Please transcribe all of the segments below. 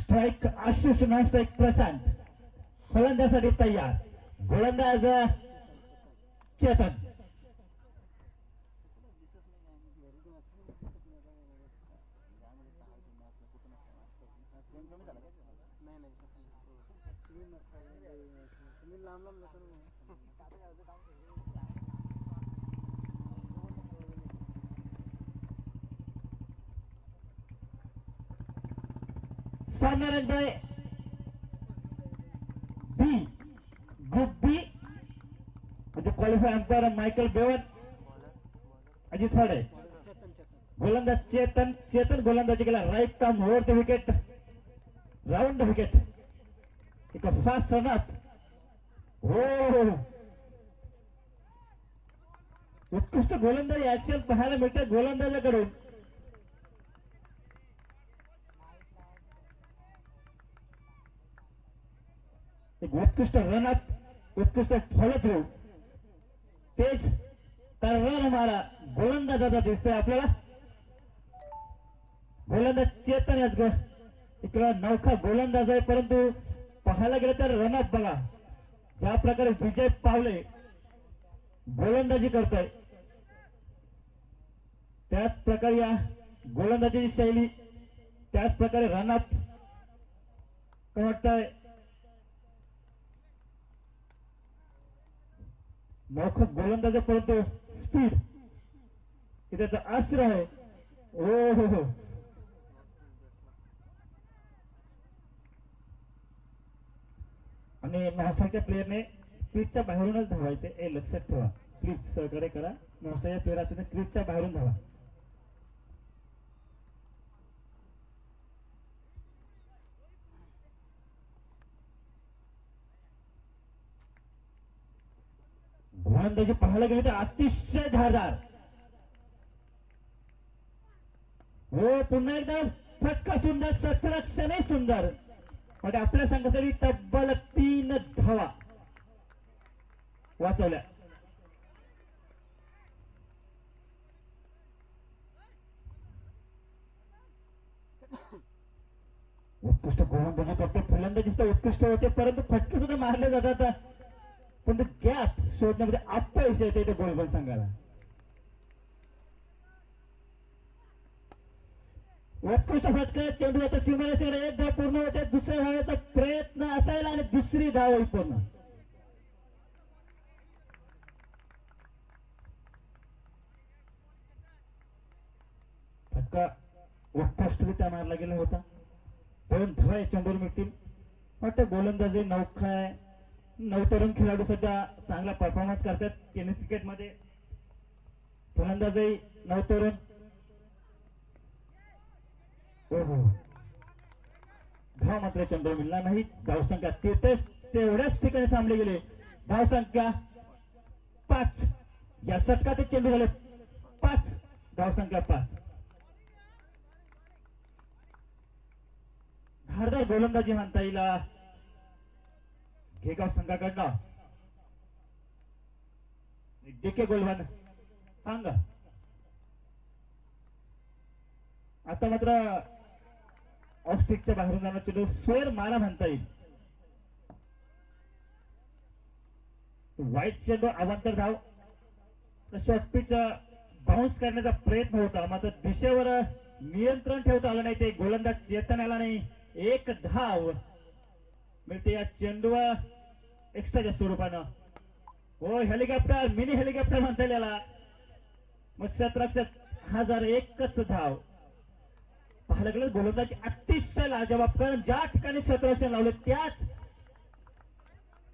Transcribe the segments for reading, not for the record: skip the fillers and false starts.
Strike Ashish non strike Prashant फलंदासाठी तयार गोलंदाज चेतन सामने बी ग्रुप बी म्हणजे क्वालिफाय अंपायर मायकल बेवन अजित फाडे गोलंदाज चेतन गोलंदाजी केला right arm over the wicket round the wicket एक फास्ट रन अप हो उत्कृष्ट गोलंदाजी ऍक्शन पाहायला मिळते गोलंदाजाकडून एक उत्कृष्ट रन अप उत्कृष्ट फॉलो थ्रू तेच तर रन हमारा गोलंदाजाचा दिसतोय आपल्याला गोलंदाज चेतन याच इकडे नौखा गोलंदाज आहे परंतु पाहायला गेलं तर रन अप बघा ज्या प्रकारे विजय पावले गोलंदाजी करतोय त्याच प्रकारे या गोलंदाजीची शैली त्याच प्रकारे रन अप वाटतंय नौखा गोलंदाज परंतु स्पीड हे त्याचा आश्रय आहे हो आणि महाराष्ट्राच्या प्लेयरने क्रीजच्या बाहेरूनच धावायचे हे लक्षात ठेवा प्लीज सहकार्य करा महाराष्ट्राच्या प्लेयर असेल क्रीजच्या बाहेरून धावा गोलंदाजी पाहायला गेले तर अतिशय धारदार हो पुन्हा एकदा फटका सुंदर शस्त्ररक्षणही सुंदर म्हणजे आपल्या संघासाठी तब्बल 3 धावा वाचवल्या उत्कृष्ट गोलंदाजी करते फलंदाजी सुद्धा उत्कृष्ट होते परंतु फटके सुद्धा मारले जातात पण गॅप शोधण्यामध्ये अपयश येते ते गोलबल संघाला उत्कृष्ट फटका चेंडू आता सीमारेषेकडे एक धाव पूर्ण होते दुसऱ्या धावेचा प्रयत्न असायला आणि दुसरी धाव होईल पूर्ण फटका उत्कृष्टरित्या मारला गेला होता 2 धावा चेंडूवर मिळतील वाटतं गोलंदाजी नौखा आहे नवतरुण खेळाडू सध्या चांगला परफॉर्मन्स करतात टेनिस क्रिकेट मध्ये फलंदाजही नवतरुण धाव मात्र चंद्र मिळणार नाही धावसंख्या तेवढ्याच ठिकाणी थांबले गेले धावसंख्या 5 या षटकात चेंडू झाले 5 धावसंख्या 5 धारदार गोलंदाजी म्हणता येईल घेगाव संघाकडनं डीके गोलवान सांगा आता मात्र ऑफ स्टिकच्या बाहेरून जाणार चेंडू स्वेर मारा म्हणता येईल वाईट चेंडू अवांतर धाव शॉर्ट पिच बाउन्स करण्याचा प्रयत्न होता मात्र दिशेवर नियंत्रण ठेवता आलं नाही ते गोलंदाज चेतन आला नाही 1 धाव मिळते या चेंडूवर एक्स्ट्राच्या स्वरूपानं हो हेलिकॉप्टर मिनी हेलिकॉप्टर म्हणता येईल याला मग क्षेत्ररक्षक 1001च धाव पाहायला गेलं गोलंदाजी अतिशय लाजवाब कारण ज्या ठिकाणी क्षेत्ररक्षण लावले त्याच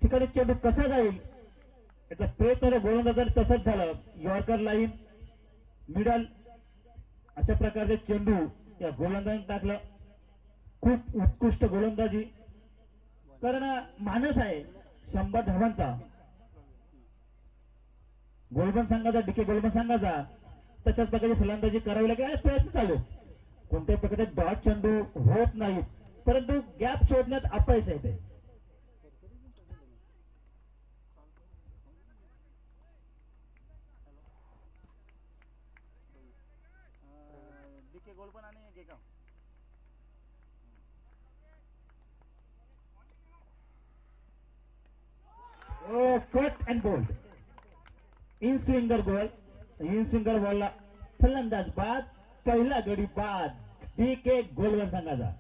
ठिकाणी चेंडू कसा जाईल याचा प्रयत्न गोलंदाजाने तसंच झालं यॉर्कर लाईन मिडल अशा प्रकारचे चेंडू या गोलंदाजाने टाकलं खूप उत्कृष्ट गोलंदाजी कारण मानस आहे 100 धावांचा गोलबन संघाचा डीके गोलबन संघाचा त्याच्याच प्रकारे फलंदाजी करावी लागेल प्रयत्न चालू कोणत्याही प्रकारे डॉट चेंडू होत नाहीत, परंतु गॅप शोधण्यात अपयश येते. Cut and bold inswinger ball. Inswinger बॉलला फलंदाज बाद, पहिला गडी बाद. DK गोलवर संघाचा.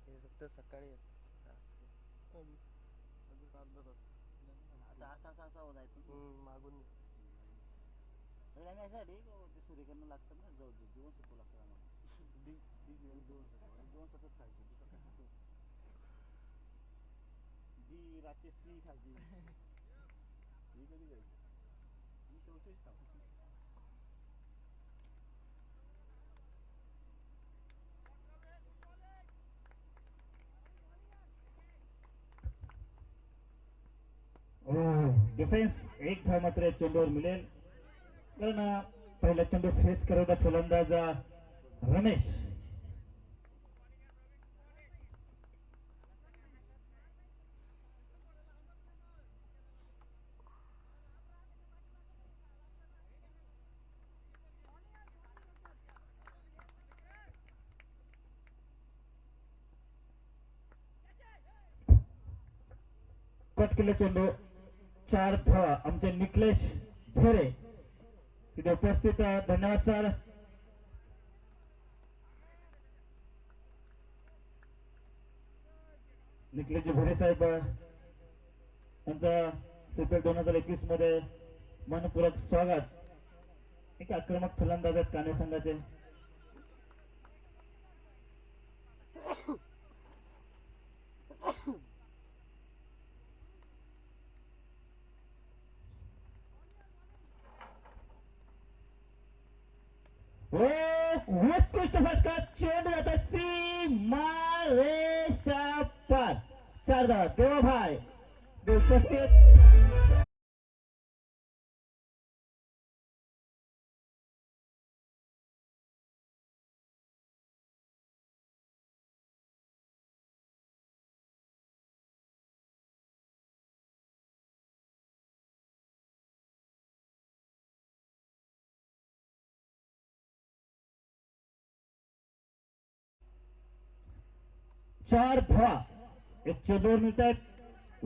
हे फक्त सकाळी मागून सूर्यकडनं लागतात ना, जाऊ दे जीवन सुटू लागतं आम्हाला. दोन सतत खायची जी रातची सी खायची ही कधी जायची मी शेवटीच खाऊ. डिफेन्स एक धाव मात्र चेंडूवर मिळेल, कारण पहिला चेंडू फेस करत फलंदाज रमेश. कट केले चेंडू. 4 धावा आमचे निकलेश भेरे तिथे उपस्थित. धन्यवाद सर. निकलेश भेरे साहेब यांचा CPL 2021 मध्ये मनपूर्वक स्वागत. एक आक्रमक फलंदाज आहेत काने संघाचे. उत्कृष्ट फटका. चेंडू जाता सीमारेषा पार. 4 धावा. देवाभाई उपस्थित. चार धावा एक चेंडूवर मिळत आहेत.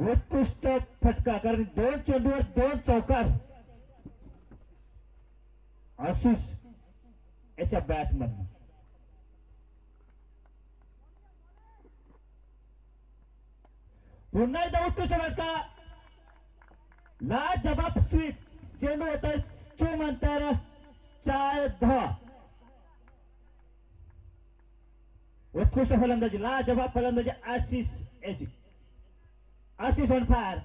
उत्कृष्ट फटका, कारण 2 चेंडूवर 2 चौकार. आशिष याच्या बॅटमधून पुन्हा एकदा उत्कृष्ट फटका. लाजबाब स्वीप. चेंडू होत आहे चुमंतर. 4 धावा. उत्कृष्ट फलंदाजी, लाजबाब फलंदाजी आशिष याची. Ashish on fire.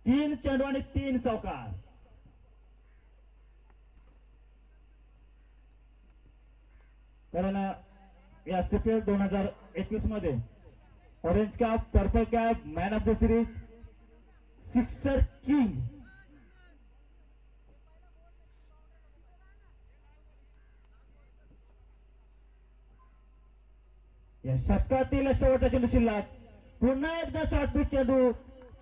3 चेंडू आणि 3 चौकार. कारण या CPL 2021 मध्ये orange cap, purple cap, man of the series, sixer king या शतकातील शेवटचा चेंडू शिल्लक. पुन्हा एकदा शॉर्टपिच चेंडू.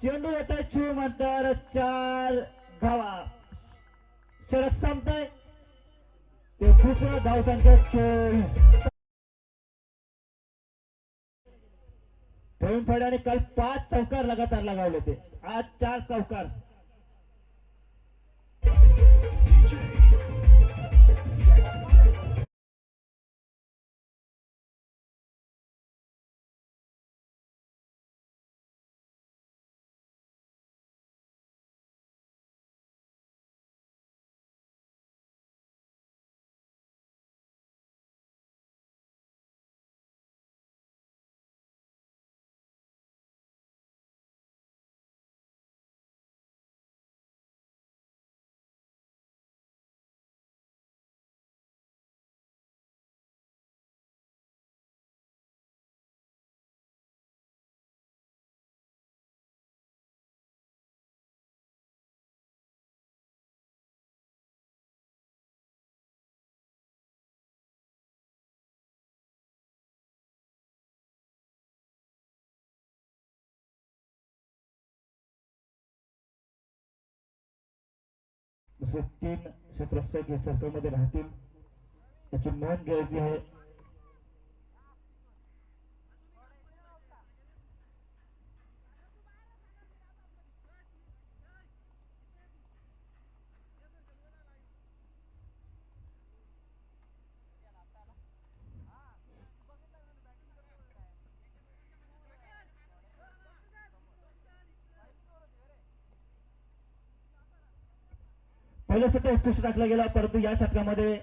चेंडू येत आहे छूम अंतर. 4 धावा. षटक संपतंय. ते दुसरं धावसंख्या 24. प्रवीण फड्याने काल 5 चौकार लगातार लगावले होते. आज 4 चौकार. दुसरे 3 क्षेत्ररक्षक हे सर्कलमध्ये राहतील याची नोंद घ्यायची आहे. पहिल्या षटक उत्कृष्ट टाकला गेला, परंतु या षटकामध्ये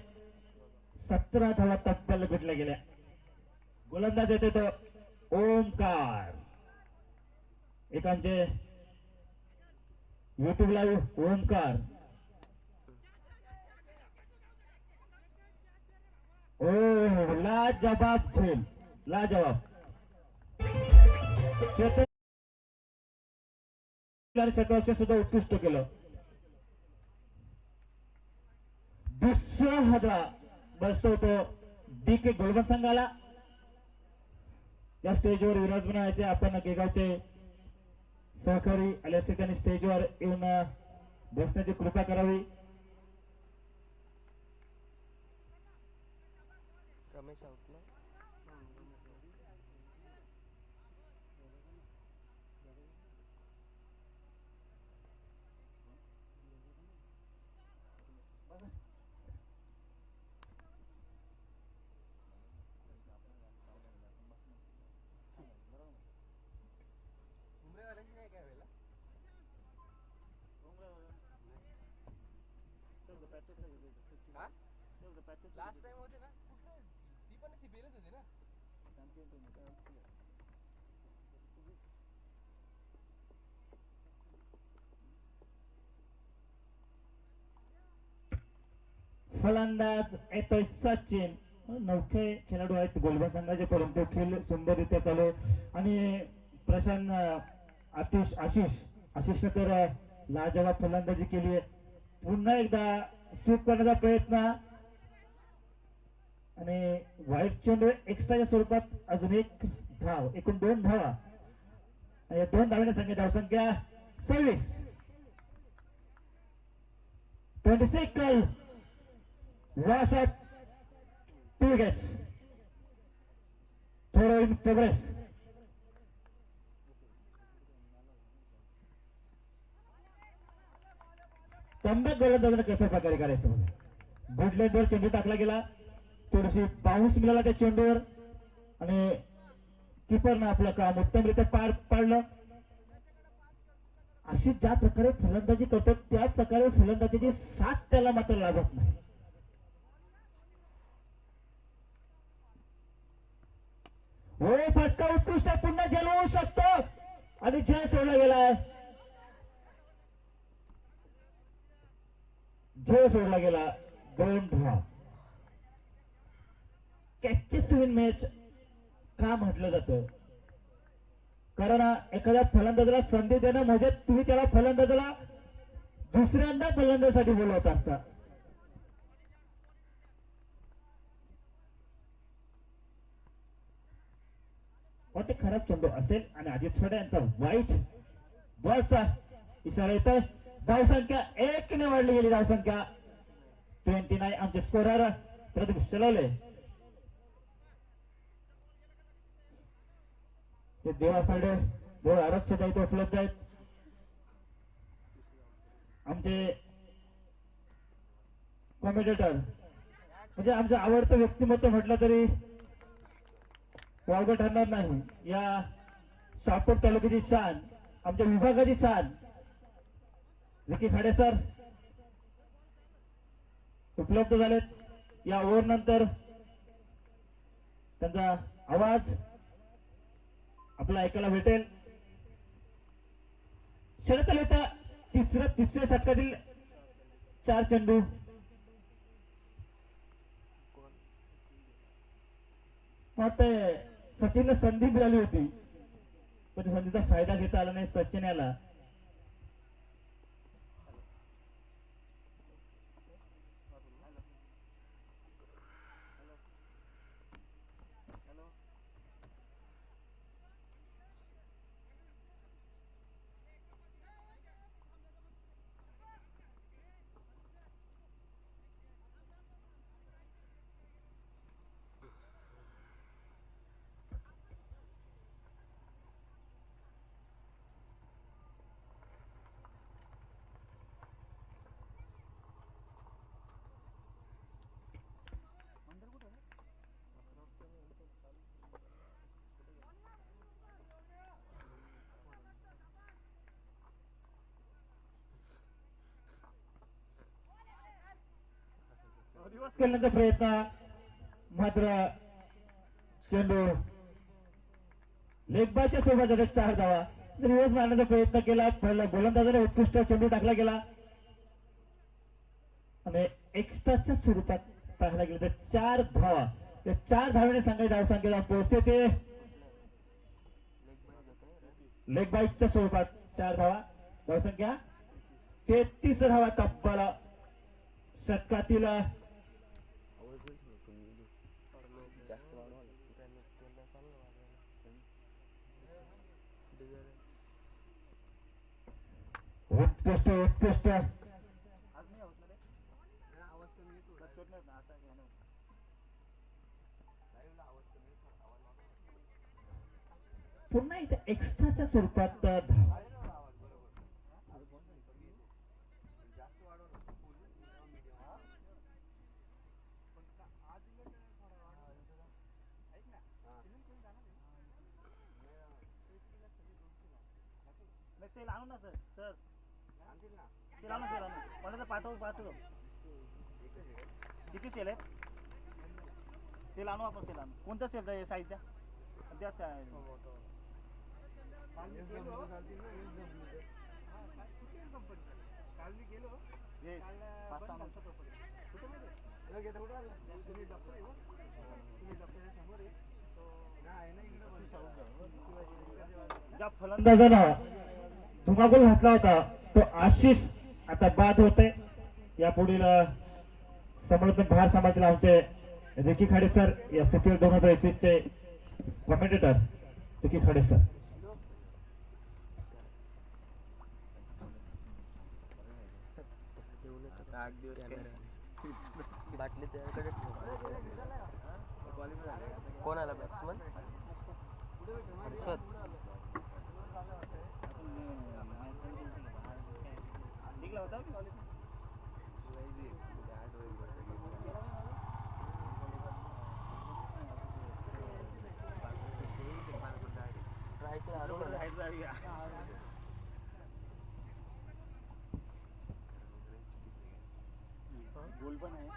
17 धावा तब्बल भेटल्या गेल्या. गोलंदाज येते तो ओमकार. एक आमचे युट्यूब लाईव्ह ओमकार. ओ लाजवाब झेल, लाजवाब. षटकाचे सुद्धा उत्कृष्ट केलं. दुसरा हादरा बसवतो डी के गोलबन संघाला. या स्टेजवर विराजमान व्हायचे आपण गेगावचे सहकारी आले असते, त्यांनी स्टेजवर येऊन बसण्याची कृपा करावी. रमेश आउट ना. उमरेवाल्यांची नाही काय वेळेला हा लास्ट टाइम होते ना कुठलं ती पण सीपीएलच होती ना. फलंदाज येतोय सचिन. नौखे खेळाडू आहेत गोलबा संघाचे, परंतु खेळ सुंदररित्या चालू. आणि प्रशांत आशिषने तर लाजवाब फलंदाजी केली आहे. पुन्हा एकदा स्वीप करण्याचा प्रयत्न आणि व्हाईट चेंडू एक्स्ट्राच्या स्वरूपात अजून एक धाव, एकूण 2 धावा. या 2 धावांनी धावसंख्या 26. 26 कल loss of 2 wickets. Throw in progress. Comeback गोलंदाजाने कशा प्रकारे करायचं बघा. गुड लेंथवर चेंडू टाकला गेला, थोडीशी बाउन्स मिळाला त्या चेंडूवर आणि किपरनं आपलं काम उत्तमरित्या पार पाडलं. अशी ज्या प्रकारे फलंदाजी करतो त्या प्रकारे फलंदाजीची साथ त्याला मात्र लागत नाही. हो फटका उत्कृष्ट पुन्हा झेल होऊ शकतो आणि झेल सोडला गेलाय. झेल सोडला गेला. 2 धावा. कॅचेस विन मॅच का म्हटलं जातं, कारण एखाद्या फलंदाजाला संधी देणं म्हणजे तुम्ही त्याला फलंदाजाला दुसऱ्यांदा फलंदाजासाठी बोलवत असता. वाटते खराब चेंडू असेल आणि अजित छोटे यांचा वाईट बॉलचा इशारा येतोय. धावसंख्या 1 ने वाढली गेली. धावसंख्या 29. आमचे स्कोरर प्रदीप चलवले. ते देवासाडे 2 आरक्षक इथे उपलब्ध आहेत. आमचे कॉमेंटेटर म्हणजे आमचं आवडतं व्यक्तिमत्व म्हटलं तरी वावगं ठरणार नाही. या शहापूर तालुक्याची शान, आमच्या विभागाची शान विकी खाडे सर उपलब्ध झालेत. या ओव्हर नंतर त्यांचा आवाज आपला ऐकायला भेटेल. षटकातील होता तिसऱ्या षटकातील 4 चेंडू. वाटतंय सचिनला संधी मिळाली होती पण संधीचा फायदा घेता आला नाही सचिन याला. केल्यानंतर प्रयत्न मात्र चेंडू लेगबाच्या सोबत जातात 4 धावा. रिवर्स मारण्याचा प्रयत्न केला, पहिला गोलंदाजाने उत्कृष्ट चेंडू टाकला गेला आणि एक्स्ट्राच्या स्वरूपात पाहायला गेलं तर 4 धावा. त्या 4 धावेने सांगायची धावसंख्या पोहोचते ते लेग बाईकच्या स्वरूपात 4 धावा. धावसंख्या 33 धावा तब्बल षटकातील उत्कृष्ट उत्कृष्ट पुन्हा इथे एक्स्ट्राच्या स्वरूपात धावा. सेल आणू ना सर सर सेल आणू कोणाचा पाठव किती सेल आहे सेल आणू आपण सेल आणू कोणता सेल आहे साईजचा द्या त्या ज्या फलंदाजानं धुमाकूळ घातला होता तो आशिष आता बाद होते. या पुढील समोर भार सांभाळतील आमचे रिकी खाडे सर, या CPL 2021 चे कमेंटेटर रिकी खाडे सर. कोण आला बॅट्समन हर्षद गोल पण आहे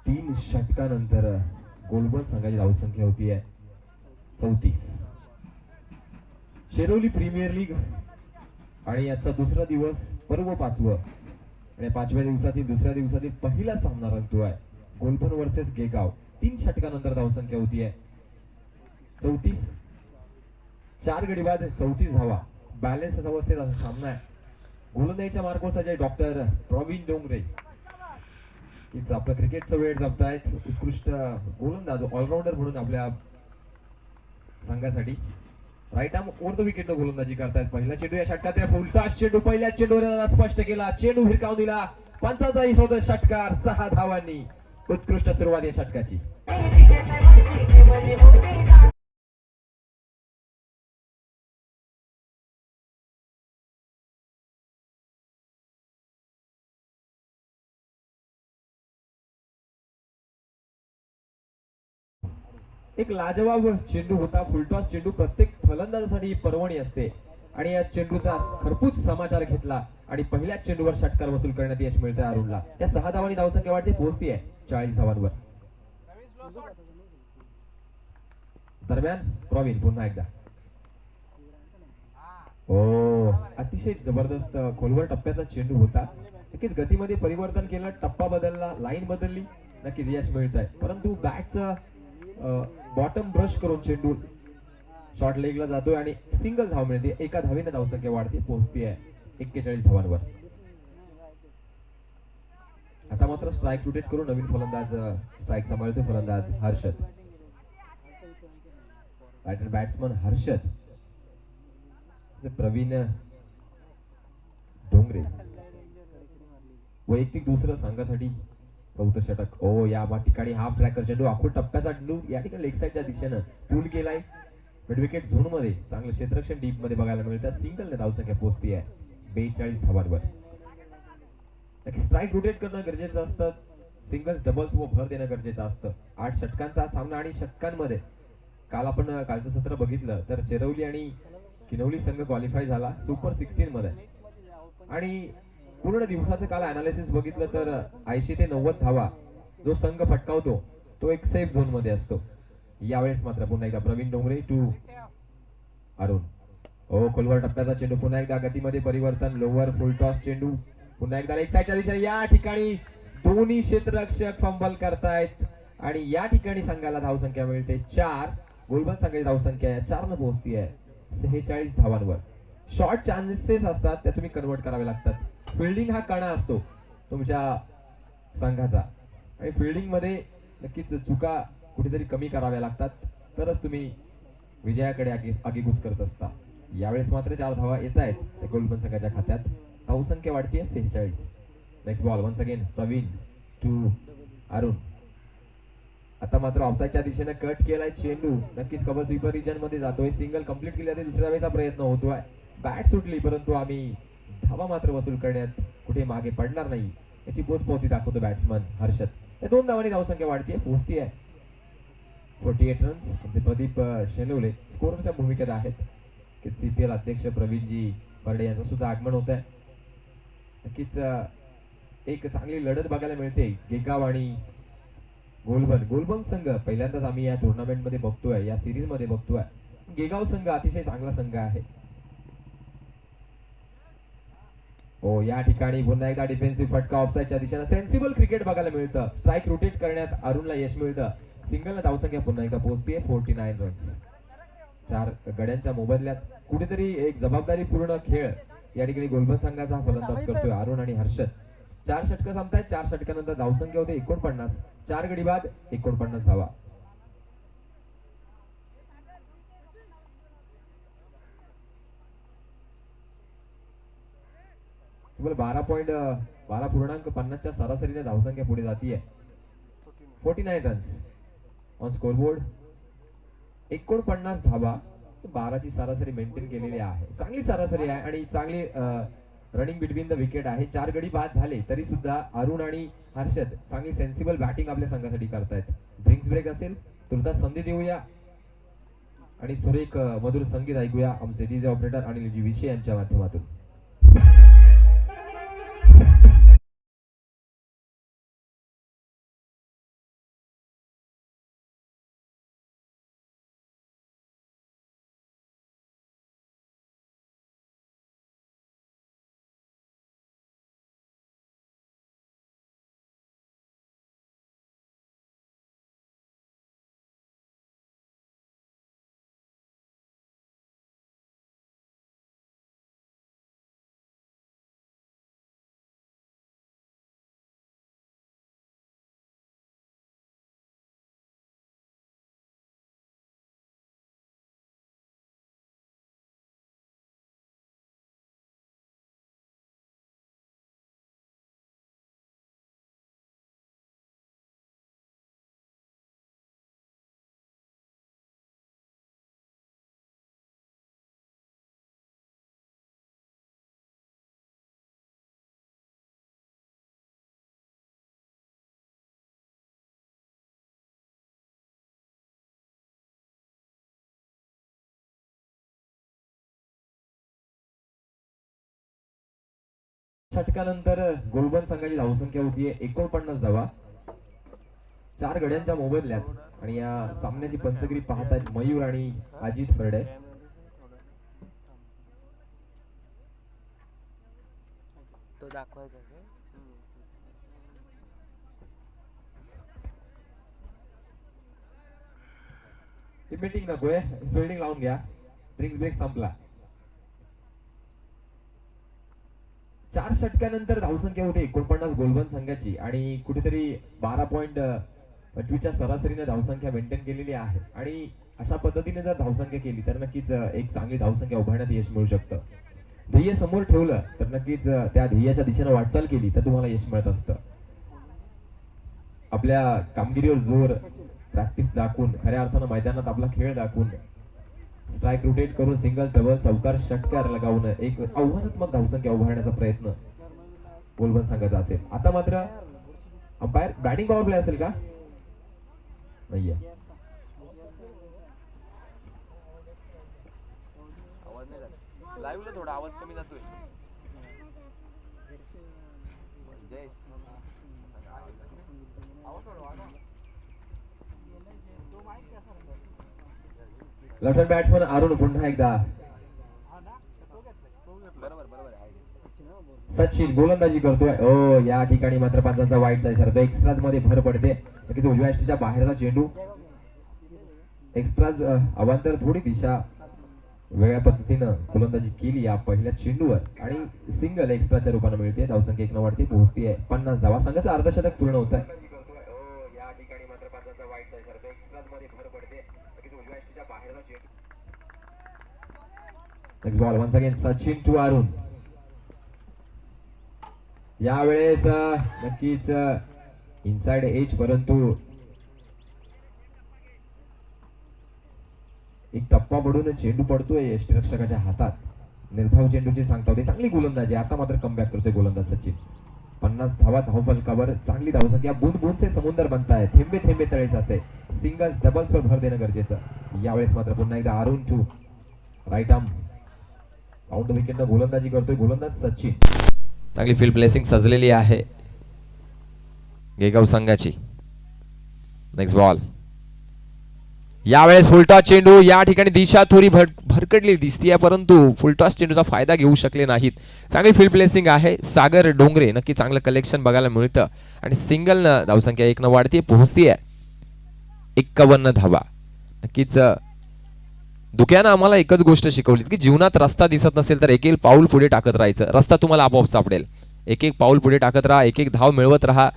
3 षटकानंतर गोलबल संघाची धावसंख्या होती आहे 34. शेरोली प्रीमियर लीग आणि याचा दुसरा दिवस पर्व 5वं आणि 5व्या दिवसातील दुसऱ्या दिवसातील पहिला सामना रंगतो आहे. Global versus गेगाव. 3 षटकानंतर धावसंख्या होती आहे 34. 4 गडी बाद 34 धावा. बॅलन्स अवस्थेत असा सामना आहे. गोलंदाजीच्या मार्गदर्शनाचे डॉक्टर प्रवीण डोंगरे इथं आपलं क्रिकेटचं वेळ जपतायत. उत्कृष्ट गोलंदाज ऑलराऊंडर म्हणून आपल्या संघासाठी right arm over the wicket गोलंदाजी करतायत. पहिला चेंडू या षटकात फुलटॉस चेंडू पहिल्या चेंडूवर स्पष्ट केला. चेंडू हिरकावून दिला. पंचाचा होता षटकार 6 धावांनी. उत्कृष्ट सुरुवात या षटकाची. एक लाजवाब चेंडू होता. फुलटॉस चेंडू प्रत्येक फलंदाजासाठी पर्वणी असते आणि या चेंडूचा खरपूस समाचार घेतला आणि पहिल्या चेंडूवर षटकार वसूल करण्यात यश मिळतंय अरुणला. त्या 6 धावांनी धावसंख्या वाढते पोहोचती आहे 40 धावांवर. दरम्यान प्रवीण पुन्हा एकदा हो अतिशय जबरदस्त खोलवर टप्प्याचा चेंडू होता. नक्कीच गतीमध्ये परिवर्तन केलं, टप्पा बदलला, लाईन बदलली, नक्कीच यश मिळत आहे. परंतु बॅटचं बॉटम ब्रश करून चेंडू शॉर्ट लेगला जातोय आणि सिंगल धाव मिळते. एका धावेने धावसंख्या वाढते पोहोचते आहे 41 धावांवर. आता मात्र स्ट्राईक रोटेट करून नवीन फलंदाज स्ट्राईक सांभाळतोय फलंदाज हर्षद. बॅटर बॅट्समन हर्षद प्रवीण डोंगरे वैयक्तिक दुसरं संघासाठी 4थं षटक. ओ या ठिकाणी हाफ ट्रॅकर चेंडू आखूड टप्प्याचा चेंडू या ठिकाणी लेग साईडच्या दिशेनं पूल केलाय. मिड विकेट झोन मध्ये चांगलं क्षेत्ररक्षण डीप मध्ये बघायला मिळतं. सिंगल ने धावसंख्या पोहोचती आहे 42 धावांवर. स्ट्राईक रोटेट करणं गरजेचं असतं. सिंगल्स डबल्स व भर देणं गरजेचं असतं. 8 षटकांचा सामना आणि षटकांमध्ये काल आपण कालचं सत्र बघितलं तर चेरवली आणि किनवली संघ क्वालिफाय झाला सुपर 16 मध्ये आणि पूर्ण दिवसाचं काल अनालिसिस बघितलं तर 80 ते 90 धावा जो संघ फटकावतो तो एक सेफ झोन मध्ये असतो. यावेळेस मात्र पुन्हा एकदा प्रवीण डोंगरे टू अरुण. खोलवर टप्प्याचा चेंडू पुन्हा एकदा गतीमध्ये परिवर्तन. लोवर फुल टॉस चेंडू पुन्हा एकदा एक साईडच्या दिशेने. या ठिकाणी दोन्ही क्षेत्ररक्षक फंबल करतायत आणि या ठिकाणी संघाला धावसंख्या मिळते 4. गोलबंद संघाची धावसंख्या 4 न पोहोचती आहे 46 धावांवर. शॉर्ट चान्सेस असतात त्या तुम्ही कन्वर्ट करावे लागतात. फिल्डिंग हा कणा असतो तुमच्या संघाचा आणि फिल्डिंग मध्ये नक्कीच चुका कुठेतरी कमी कराव्या लागतात तरच तुम्ही विजयाकडे आगेकूच करत असता. यावेळेस मात्र 4 धावा येत आहेत गोलबंद संघाच्या खात्यात. धावसंख्या वाढतीये 46. Next ball once again Praveen to Arun. आता मात्र ऑफसाईडच्या दिशेने कट केलाय चेंडू. नक्कीच कव्हर स्वीपर रिजन मध्ये जातोय. सिंगल कंप्लीट केली जाते. दुसऱ्या वेळेचा प्रयत्न होतोय. बॅट सुटली परंतु आम्ही धावा मात्र वसूल करण्यात कुठे मागे पडणार नाही याची पोचपावती दाखवतो बॅट्समन हर्षद. या 2 धावांनी धावसंख्या वाढतीये पोहोचती आहे 48 रन्स. म्हणजे प्रदीप शेलवले स्कोरच्या भूमिकेत आहेत की CPL अध्यक्ष प्रवीणजी बर्डे यांचं सुद्धा आगमन होत आहे. नक्कीच एक चांगली लढत बघायला मिळते गेगाव आणि गोलबंद संघ पहिल्यांदाच आम्ही या टुर्नामेंट मध्ये बघतोय या सिरीज मध्ये बघतोय. गेगाव संघ अतिशय चांगला संघ आहे. या ठिकाणी पुन्हा एकदा डिफेन्सिव्ह फटका ऑफसाईडच्या दिशेने. सेन्सिबल क्रिकेट बघायला मिळतं. स्ट्राईक रोटेट करण्यात अरुणला यश मिळतं. सिंगलला धावसंख्या पुन्हा एकदा पोहोचते 49 रन्स. 4 गड्यांच्या मोबदल्यात कुठेतरी एक जबाबदारीपूर्ण खेळ या ठिकाणी गोलबंद संघाचा हा फलंदाज करतोय अरुण आणि हर्षद. 4 षटकं संपतायत. 4 षटकानंतर धावसंख्या होते 49. 4 गडी बाद 49 धावा. तुम्हाला 12.50च्या सरासरीने धावसंख्या पुढे जातीये 49 रन्स ऑन स्कोरबोर्ड. 49 धावा 12ची सरासरी मेंटेन केलेली आहे. चांगली सरासरी आहे आणि चांगली रनिंग बिटवीन द विकेट आहे. 4 गडी बाद झाले तरी सुद्धा अरुण आणि हर्षद चांगली सेन्सिबल बॅटिंग आपल्या संघासाठी करतायत. ड्रिंक्स ब्रेक असेल तुर्तास संधी देऊया आणि सुरेख मधुर संगीत ऐकूया आमचे डीजे ऑपरेटर अनिल विषय यांच्या माध्यमातून. षटकानंतर गोलबंद संघाची धावसंख्या होतीये 49 धावा 4 गड्यांच्या मोबदल्यात आणि या सामन्याची पंचगिरी पाहतायत मयूर आणि अजित फरडे. तो दाखवायचा मीटिंग नकोय. फिल्डिंग लावून घ्या. ड्रिंक्स ब्रेक संपला. 4 षटकानंतर धावसंख्या होते 49 गोलबंद संघाची आणि कुठेतरी 12.25च्या सरासरीने धावसंख्या मेंटेन केलेली आहे आणि अशा पद्धतीने जर धावसंख्या केली तर नक्कीच एक चांगली धावसंख्या उभारण्यात यश मिळू शकतं. ध्येय समोर ठेवलं तर नक्कीच त्या ध्येयाच्या दिशेने वाटचाल केली तर तुम्हाला यश मिळत असतं. आपल्या कामगिरीवर जोर प्रॅक्टिस दाखवून खऱ्या अर्थानं मैदानात आपला खेळ दाखवून स्ट्राईक रोटेट करून सिंगल डबल चौकार षटकार लगावून एक आव्हानात्मक धावसंख्या उभारण्याचा प्रयत्न गोलबंद संघाचा असेल. आता मात्र अंपायर बॅटिंग पॉवर प्ले असेल का नाहीये. नाही झालं. लाईव्हला थोडा आवाज कमी जातोय. जयेश आवाज थोडा वाढवा. लेफ्ट हँड बॅट्समन अरुण पुन्हा एकदा. बरोबर बरोबर आहे. सचिन गोलंदाजी करतोय. ओ या ठिकाणी मात्र पंचांचा वाईटचा इशारा. तो एक्स्ट्राज मध्ये भर पडते. नक्कीच उजव्या यष्टीच्या बाहेरचा चेंडू. एक्स्ट्राज अवांतर थोडी दिशा वेगळ्या पद्धतीनं गोलंदाजी केली या पहिल्या चेंडूवर आणि सिंगल एक्स्ट्राच्या रूपाने मिळते. धावसंख्या 1 वरती पोहोचती आहे. 50 धावा. संघाचं अर्धशतक पूर्ण होत आहे. या ठिकाणी मात्र पंचांचा वाईटचा इशारा. तो एक्स्ट्राज मध्ये भर पडते. नक्कीच उजव्या यष्टीच्या बाहेरचा चेंडू. Next ball once again Sachin to Arun. यावेळेस नक्कीच इनसाइड एज, परंतु एक टप्पा पडून चेंडू पडतोय यष्टीरक्षकाच्या हातात. निर्धाव चेंडूची सांगता होती. चांगली गोलंदाजी. आता मात्र कमबॅक करतोय गोलंदाज सचिन. 50 धावा धावफलकावर. चांगली धावसंख्या. बूंद बूंदचे समुद्र बनताय. थेंबे थेंबे तळे साचे. सिंगल्स डबल्स वर भर देणं गरजेचं. यावेळेस मात्र पुन्हा एकदा Arun to right arm out विकेटनं गोलंदाजी करतोय गोलंदाज सचिन. चांगली फील्ड प्लेसिंग सजलेली आहे गेगाव संघाची. Next ball. यावेळेस फुलटॉस चेंडू. या ठिकाणी दिशा थोडी भरकटली दिसतीये, परंतु फुलटॉस चेंडूचा फायदा घेऊ शकले नाहीत. चांगली फील्ड प्लेसिंग आहे. सागर डोंगरे. नक्की चांगलं कलेक्शन बघायला मिळतं आणि सिंगल न धावसंख्या 1 वाढती पोहोचतीये 51 धावा. नक्कीच दुक्यानं आम्हाला एकच गोष्ट शिकवली की जीवनात रस्ता दिसत नसेल तर एक एक पाऊल पुढे टाकत राहायचं. रस्ता तुम्हाला आपोआप सापडेल. एक एक पाऊल पुढे टाकत राहा. एक एक धाव मिळवत राहा.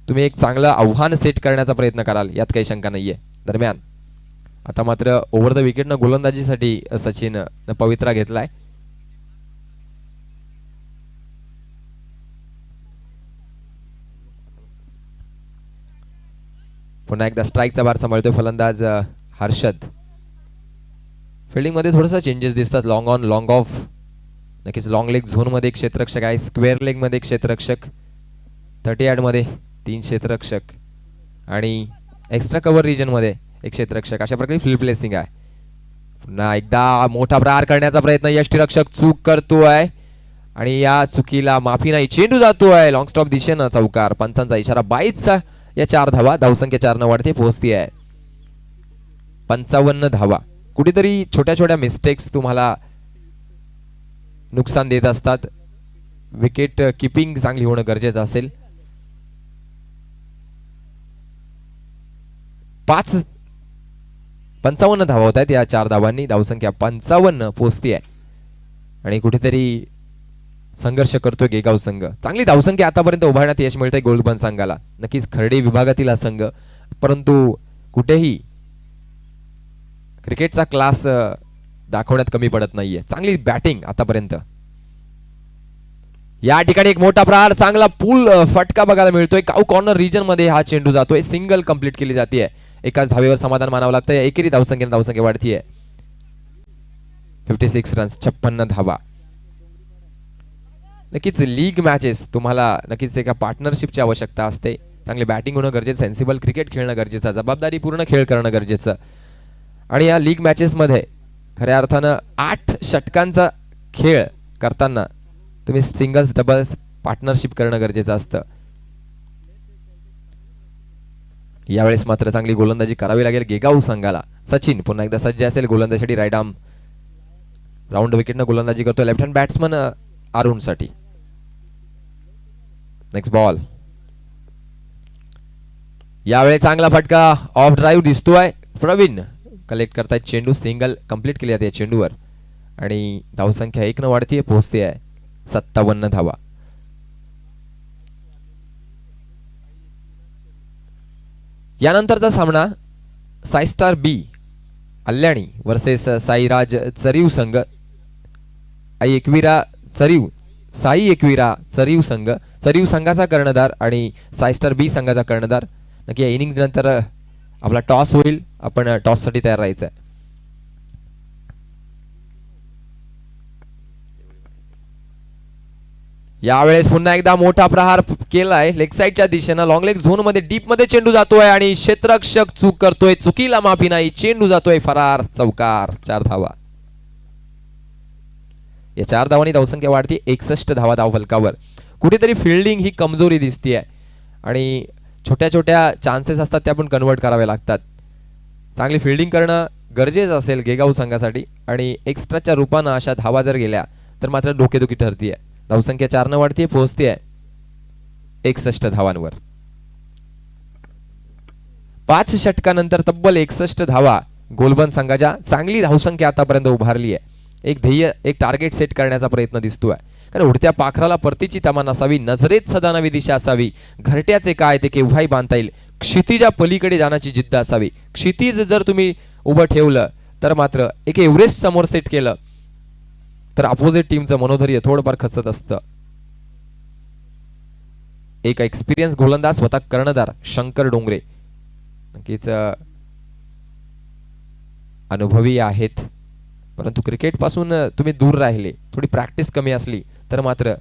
तुम्ही एक चांगलं आव्हान सेट करण्याचा प्रयत्न कराल, यात काही शंका नाहीये. दरम्यान आता मात्र ओव्हर द विकेटनं गोलंदाजीसाठी सचिन पवित्रा घेतलाय. पुन्हा एकदा स्ट्राईकचा भार सांभाळतोय फलंदाज हर्षद. फिल्डिंग मध्ये थोडंसं चेंजेस दिसतात. Long on long of. नक्कीच लॉंग लेग झोन मध्ये एक क्षेत्ररक्षक आहे. स्क्वेअर लेग मध्ये एक क्षेत्ररक्षक. 30 यार्ड मध्ये 3 क्षेत्ररक्षक आणि एक्स्ट्रा कव्हर रिजन मध्ये एक क्षेत्ररक्षक. अशा प्रकारे फील्ड प्लेसिंग आहे. पुन्हा एकदा मोठा प्रहार करण्याचा प्रयत्न. यष्टीरक्षक चूक करतोय आणि या चुकीला माफी नाही. चेंडू जातोय लॉंग स्टॉप दिशेनं. चौकार. पंचांचा इशारा. 22 या 4 धावा. धावसंख्या 4 वाढते पोहोचती आहे 55 धावा. कुठेतरी छोट्या छोट्या मिस्टेक्स तुम्हाला नुकसान देत असतात. विकेट किपिंग चांगली होणं गरजेचं असेल. 55 धावा होत आहेत या 4 धावांनी. धावसंख्या 55 पोहोचती आहे आणि कुठेतरी संघर्ष करतोय गेगाव संघ. चांगली धावसंख्या आतापर्यंत उभारण्यात यश मिळतंय गोल्डबन संघाला. नक्कीच खर्डे विभागातील हा संघ, परंतु कुठेही क्रिकेटचा क्लास दाखवण्यात कमी पडत नाहीये. चांगली बॅटिंग आतापर्यंत. या ठिकाणी एक मोठा प्रहार. चांगला पूल फटका बघायला मिळतोय. काऊ कॉर्नर रिजन मध्ये हा चेंडू जातोय. सिंगल कंप्लीट केली जाते. एकाच धावेवर समाधान मानावं लागतं. एकेरी धावसंख्या वाढतीये 56 रन्स. 56 धावा. नक्कीच लीग मॅचेस तुम्हाला नक्कीच एका पार्टनरशिपची आवश्यकता असते. चांगली बॅटिंग होणं गरजेचं. सेन्सिबल क्रिकेट खेळणं गरजेचं. जबाबदारीपूर्ण खेळ करणं गरजेचं. आणि या लीग मॅचेस मध्ये खऱ्या अर्थानं 8 षटकांचा खेळ करताना तुम्ही सिंगल्स डबल्स पार्टनरशिप करणं गरजेचं असतं. यावेळेस मात्र चांगली गोलंदाजी करावी लागेल गेगाव संघाला. सचिन पुन्हा एकदा सज्ज असेल गोलंदाजीसाठी. राईट आर्म राऊंड विकेटनं गोलंदाजी करतोय लेफ्ट हँड बॅट्समन अरुण साठी. Next ball. यावेळी चांगला फटका ऑफ ड्राईव्ह दिसतोय. प्रवीण कलेक्ट करतायत चेंडू. सिंगल कंप्लीट केली जाते चेंडूवर आणि धावसंख्या 1 वाढतीये पोहोचते आहे 57 धावा. यानंतरचा सामना साई स्टार बी अल्याणी वर्सेस साईराज चरीव संघ. साई एकविरा चरीव संघ. चरीव संघाचा कर्णधार आणि साई स्टार बी संघाचा कर्णधार. नक्की या इनिंग नंतर आपला टॉस होईल. आपण टॉस साठी तयार राहायचं आहे. यावेळेस पुन्हा एकदा मोठा प्रहार केलाय लेग साइडच्या दिशेनं. लॉंग लेग झोन मध्ये डीप मध्ये चेंडू जातोय आणि क्षेत्ररक्षक चूक करतोय. चुकीला माफी नाही. चेंडू जातोय फरार. चौकार. 4 धावा. या 4 धावांनी धावसंख्या वाढते 61 धावा धावफलकावर. कुठेतरी फिल्डिंग ही कमजोरी दिसतीये आणि छोट्या छोट्या चान्सेस असतात त्या पण कन्वर्ट करावे लागतात. चांगली फिल्डिंग करणं गरजेचं असेल गेगाव संघासाठी आणि एक्स्ट्राच्या रूपानं अशा धावा जर गेल्या तर मात्र डोकेदुखी ठरतीये. धावसंख्या 4 न वाढतीये, पोहोचतीये 61 धावांवर. 5 षटकानंतर तब्बल 61 धावा गोलबंद संघाच्या. चांगली धावसंख्या आतापर्यंत उभारली आहे. एक ध्येय, एक टार्गेट सेट करण्याचा प्रयत्न दिसतोय. कारण उडत्या पाखराला परतीची तमान असावी, नजरेत सदा नवी दिशा असावी, घरट्याचे काय ते केव्हाही बांधता येईल, क्षितिजा पलीकडे जाण्याची जिद्द असावी. क्षितिज जर तुम्ही उभं ठेवलं तर मात्र एक एव्हरेस्ट समोर सेट केलं तर अपोजिट टीमचं मनोधैर्य थोडंफार खचत असतं. एक एक्सपिरियन्स गोलंदाज स्वतः कर्णधार शंकर डोंगरे नक्कीच अनुभवी आहेत, परंतु क्रिकेट पासून तुम्ही दूर राहिले, थोडी प्रॅक्टिस कमी असली तर मात्र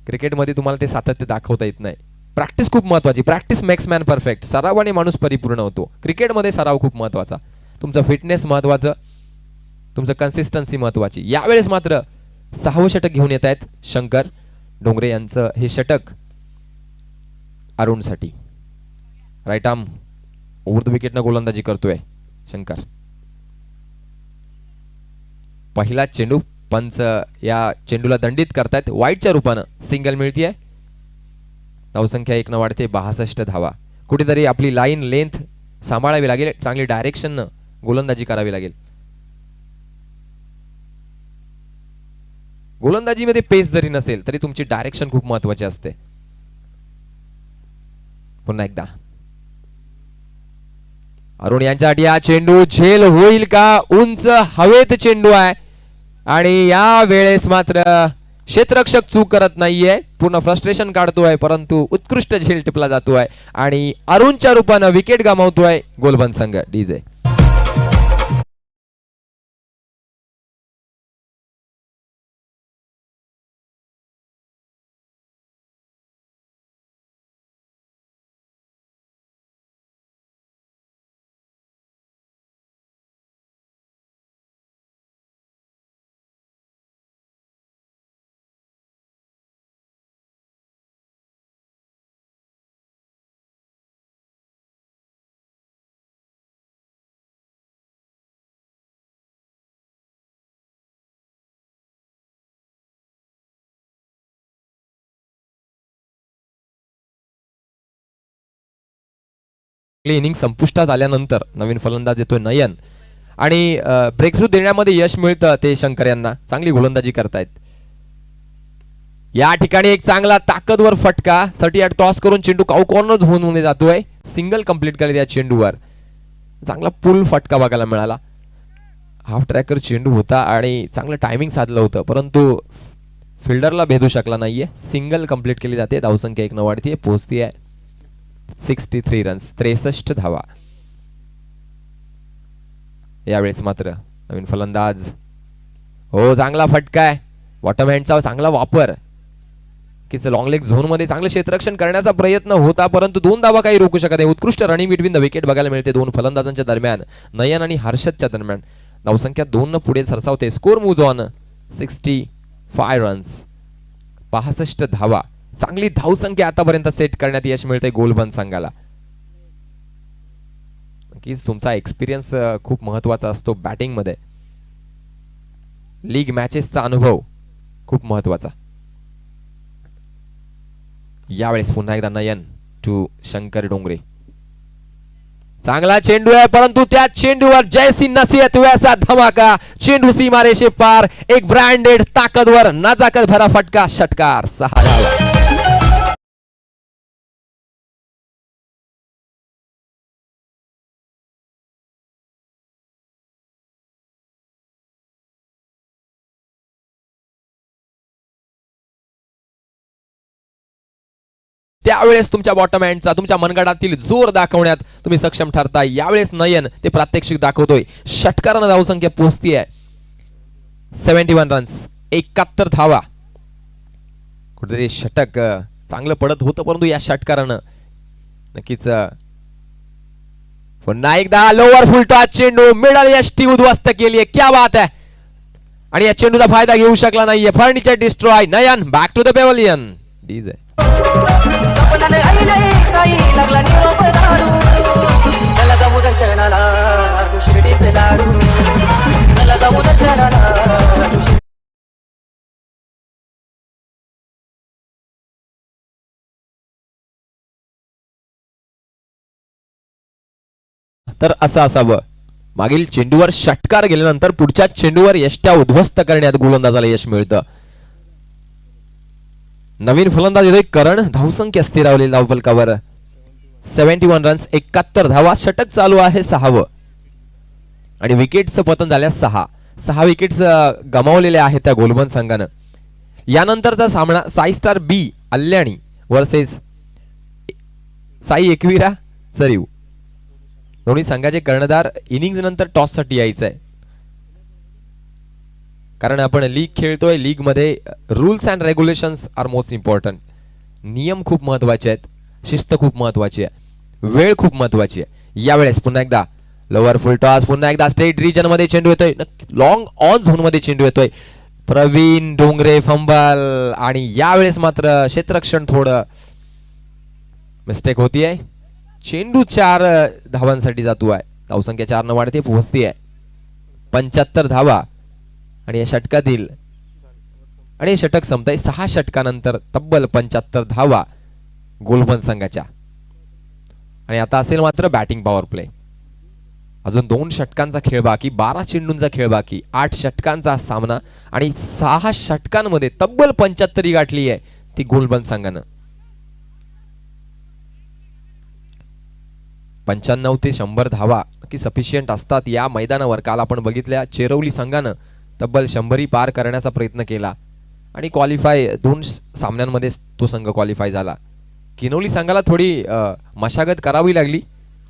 क्रिकेटमध्ये तुम्हाला ते सातत्य दाखवता येत नाही. प्रॅक्टिस खूप महत्वाची. Practice makes man perfect. सरावाने माणूस परिपूर्ण होतो. क्रिकेटमध्ये सराव खूप महत्वाचा. तुमचं फिटनेस महत्वाचं, तुमचं कन्सिस्टन्सी महत्वाची. यावेळेस मात्र 6वं षटक घेऊन येत आहेत शंकर डोंगरे यांचं. हे षटक अरुणसाठी. राईट आर्म ओव्हर द विकेटनं गोलंदाजी करतोय शंकर. पहिला चेंडू, पंच या चेंडूला दंडित करतायत. वाईटच्या रूपानं सिंगल मिळतीये. धावसंख्या 1 न वाढते 62 धावा. कुठेतरी आपली लाईन लेंथ सांभाळावी लागेल, चांगली डायरेक्शन गोलंदाजी करावी लागेल. गोलंदाजीमध्ये पेस जरी नसेल तरी तुमची डायरेक्शन खूप महत्वाची असते. पुन्हा एकदा अरुण यांच्यासाठी हा चेंडू झेल होईल का? उंच हवेत चेंडू आहे आणि या वेळेस मात्र क्षेत्ररक्षक चूक करत नाहीये. पूर्ण फ्रस्ट्रेशन काढतोय, परंतु उत्कृष्ट झेल टिपला जातोय आणि अरुणच्या रूपानं विकेट गमावतोय गोलबंद संघ. डीजे इनिंग संपुष्टात आल्यानंतर नवीन फलंदाज येतोय नयन आणि ब्रेकथ्रू देण्यामध्ये यश मिळतं ते शंकर यांना. चांगली गोलंदाजी करतायत. या ठिकाणी एक चांगला ताकदवर फटका 38 टॉस करून चेंडू काऊ कॉर्नर होऊन जातोय. सिंगल कंप्लीट केले या चेंडूवर. चांगला पुल फटका बघायला मिळाला. हाफ ट्रॅकर चेंडू होता आणि चांगलं टायमिंग साधलं होतं, परंतु फिल्डरला भेदू शकला नाहीये. सिंगल कंप्लीट केली जाते. धावसंख्या 1 न वाढतीये, पोहोचतीये 63 रन्स, 63 धावा. यावेळेस मात्र नवीन फलंदाज. हो, चांगला फटका आहे. बॉटम हँडचा चांगला वापर. की लॉंग लेग झोन मध्ये चांगलं क्षेत्ररक्षण करण्याचा प्रयत्न होता, परंतु 2 धावा काही रोखू शकत नाही. उत्कृष्ट रनिंग बिटवीन द विकेट बघायला मिळते दोन फलंदाजांच्या दरम्यान, नयन आणि हर्षदच्या दरम्यान. धावसंख्या 2 न पुढे सरसावते. स्कोर मूव्ज ऑन 65 रन्स, 65 धावा. चांगली धावसंख्या आतापर्यंत सेट करण्यात यश मिळते गोलबंद संघाला. नक्कीच तुमचा एक्सपिरियन्स खूप महत्वाचा असतो बॅटिंग मध्ये. लीग मॅचेसचा अनुभव खूप महत्वाचा. यावेळेस पुन्हा एकदा नयन टू शंकर डोंगरे. चांगला चेंडू आहे, परंतु त्या चेंडूवर जयसिंह नसीहत वैसा धमाका. चेंडू सीमारेषे पार. एक ब्रँडेड ताकदवर नजाकत भरा फटका. षटकार. 6 धावा. त्यावेळेस तुमच्या बॉटम हँडचा, तुमच्या मनगडातील जोर दाखवण्यात तुम्ही सक्षम ठरता. यावेळेस नयन ते प्रात्यक्षिक दाखवतोय. षटकारानं धावसंख्या पोहोचतीये 71 रन्स, 71 धावा. कुठेतरी षटक चांगलं पडत होतं, परंतु या षटकारानं नक्कीच पुन्हा एकदा लोअर फुल टॉस चेंडू मिडल यष्टी उद्ध्वस्त केली. क्या बात आहे. आणि या चेंडूचा फायदा घेऊ शकला नाहीये. Furniture destroy. Nayan back to the pavilion. DJ स्वप्नाने आईले काही लागला निरोप दारू. चला जाऊ दर्शनाला शिर्डीचे लाडू. चला जाऊ दर्शनाला. तर असं असावं. मागील चेंडूवर षटकार गेल्यानंतर पुढच्या चेंडूवर यष्ट्या उद्ध्वस्त करण्यात गोलंदाजाला यश मिळतं. नवीन फलंदाज येतोय करण. धावसंख्या स्थिरावलेली धावफलकावर 71 रन्स, 71 धावा. षटक चालू आहे 6वं आणि विकेटचं पतन झाल्या 6 विकेट्स गमावलेल्या आहेत त्या गोलबंद संघानं. यानंतरचा सामना साई स्टार बी अल्याणी वर्सेस साई एकविरा चरीव. दोन्ही संघाचे कर्णधार इनिंग्स नंतर टॉस साठी यायचं आहे, कारण आपण लीग खेळतोय. लीग मध्ये rules and regulations are most important. नियम खूप महत्वाचे आहेत, शिस्त खूप महत्वाची आहे, वेळ खूप महत्वाची आहे. यावेळेस पुन्हा एकदा लोअर फुल टॉस, पुन्हा एकदा स्ट्रेट रिजन मध्ये चेंडू येतोय. लॉंग ऑन झोन मध्ये चेंडू येतोय. प्रवीण डोंगरे फंबल आणि यावेळेस मात्र क्षेत्ररक्षण थोडं मिस्टेक होतीये. चेंडू 4 धावांसाठी जातो आहे. धावसंख्या 4 न वाढते, पोहोचती आहे 75 धावा. आणि या षटकातील आणि हे षटक संपतंय 6 षटकानंतर तब्बल 75 धावा गोलबंद संघाच्या. आणि आता असेल मात्र बॅटिंग पॉवर प्ले. अजून 2 षटकांचा खेळ बाकी, 12 चेंडूंचा खेळ बाकी, 8 षटकांचा सामना आणि 6 षटकांमध्ये तब्बल 75 गाठली आहे ती गोलबंद संघानं. 95 ते 100 धावा की सफिशियंट असतात या मैदानावर. काल आपण बघितल्या चेरवली संघानं तब्बल 100 पार करण्याचा प्रयत्न केला आणि क्वालिफाय 2 सामन्यांमध्ये तो संघ क्वालिफाय झाला. किनवली संघाला थोडी मशागत करावी लागली,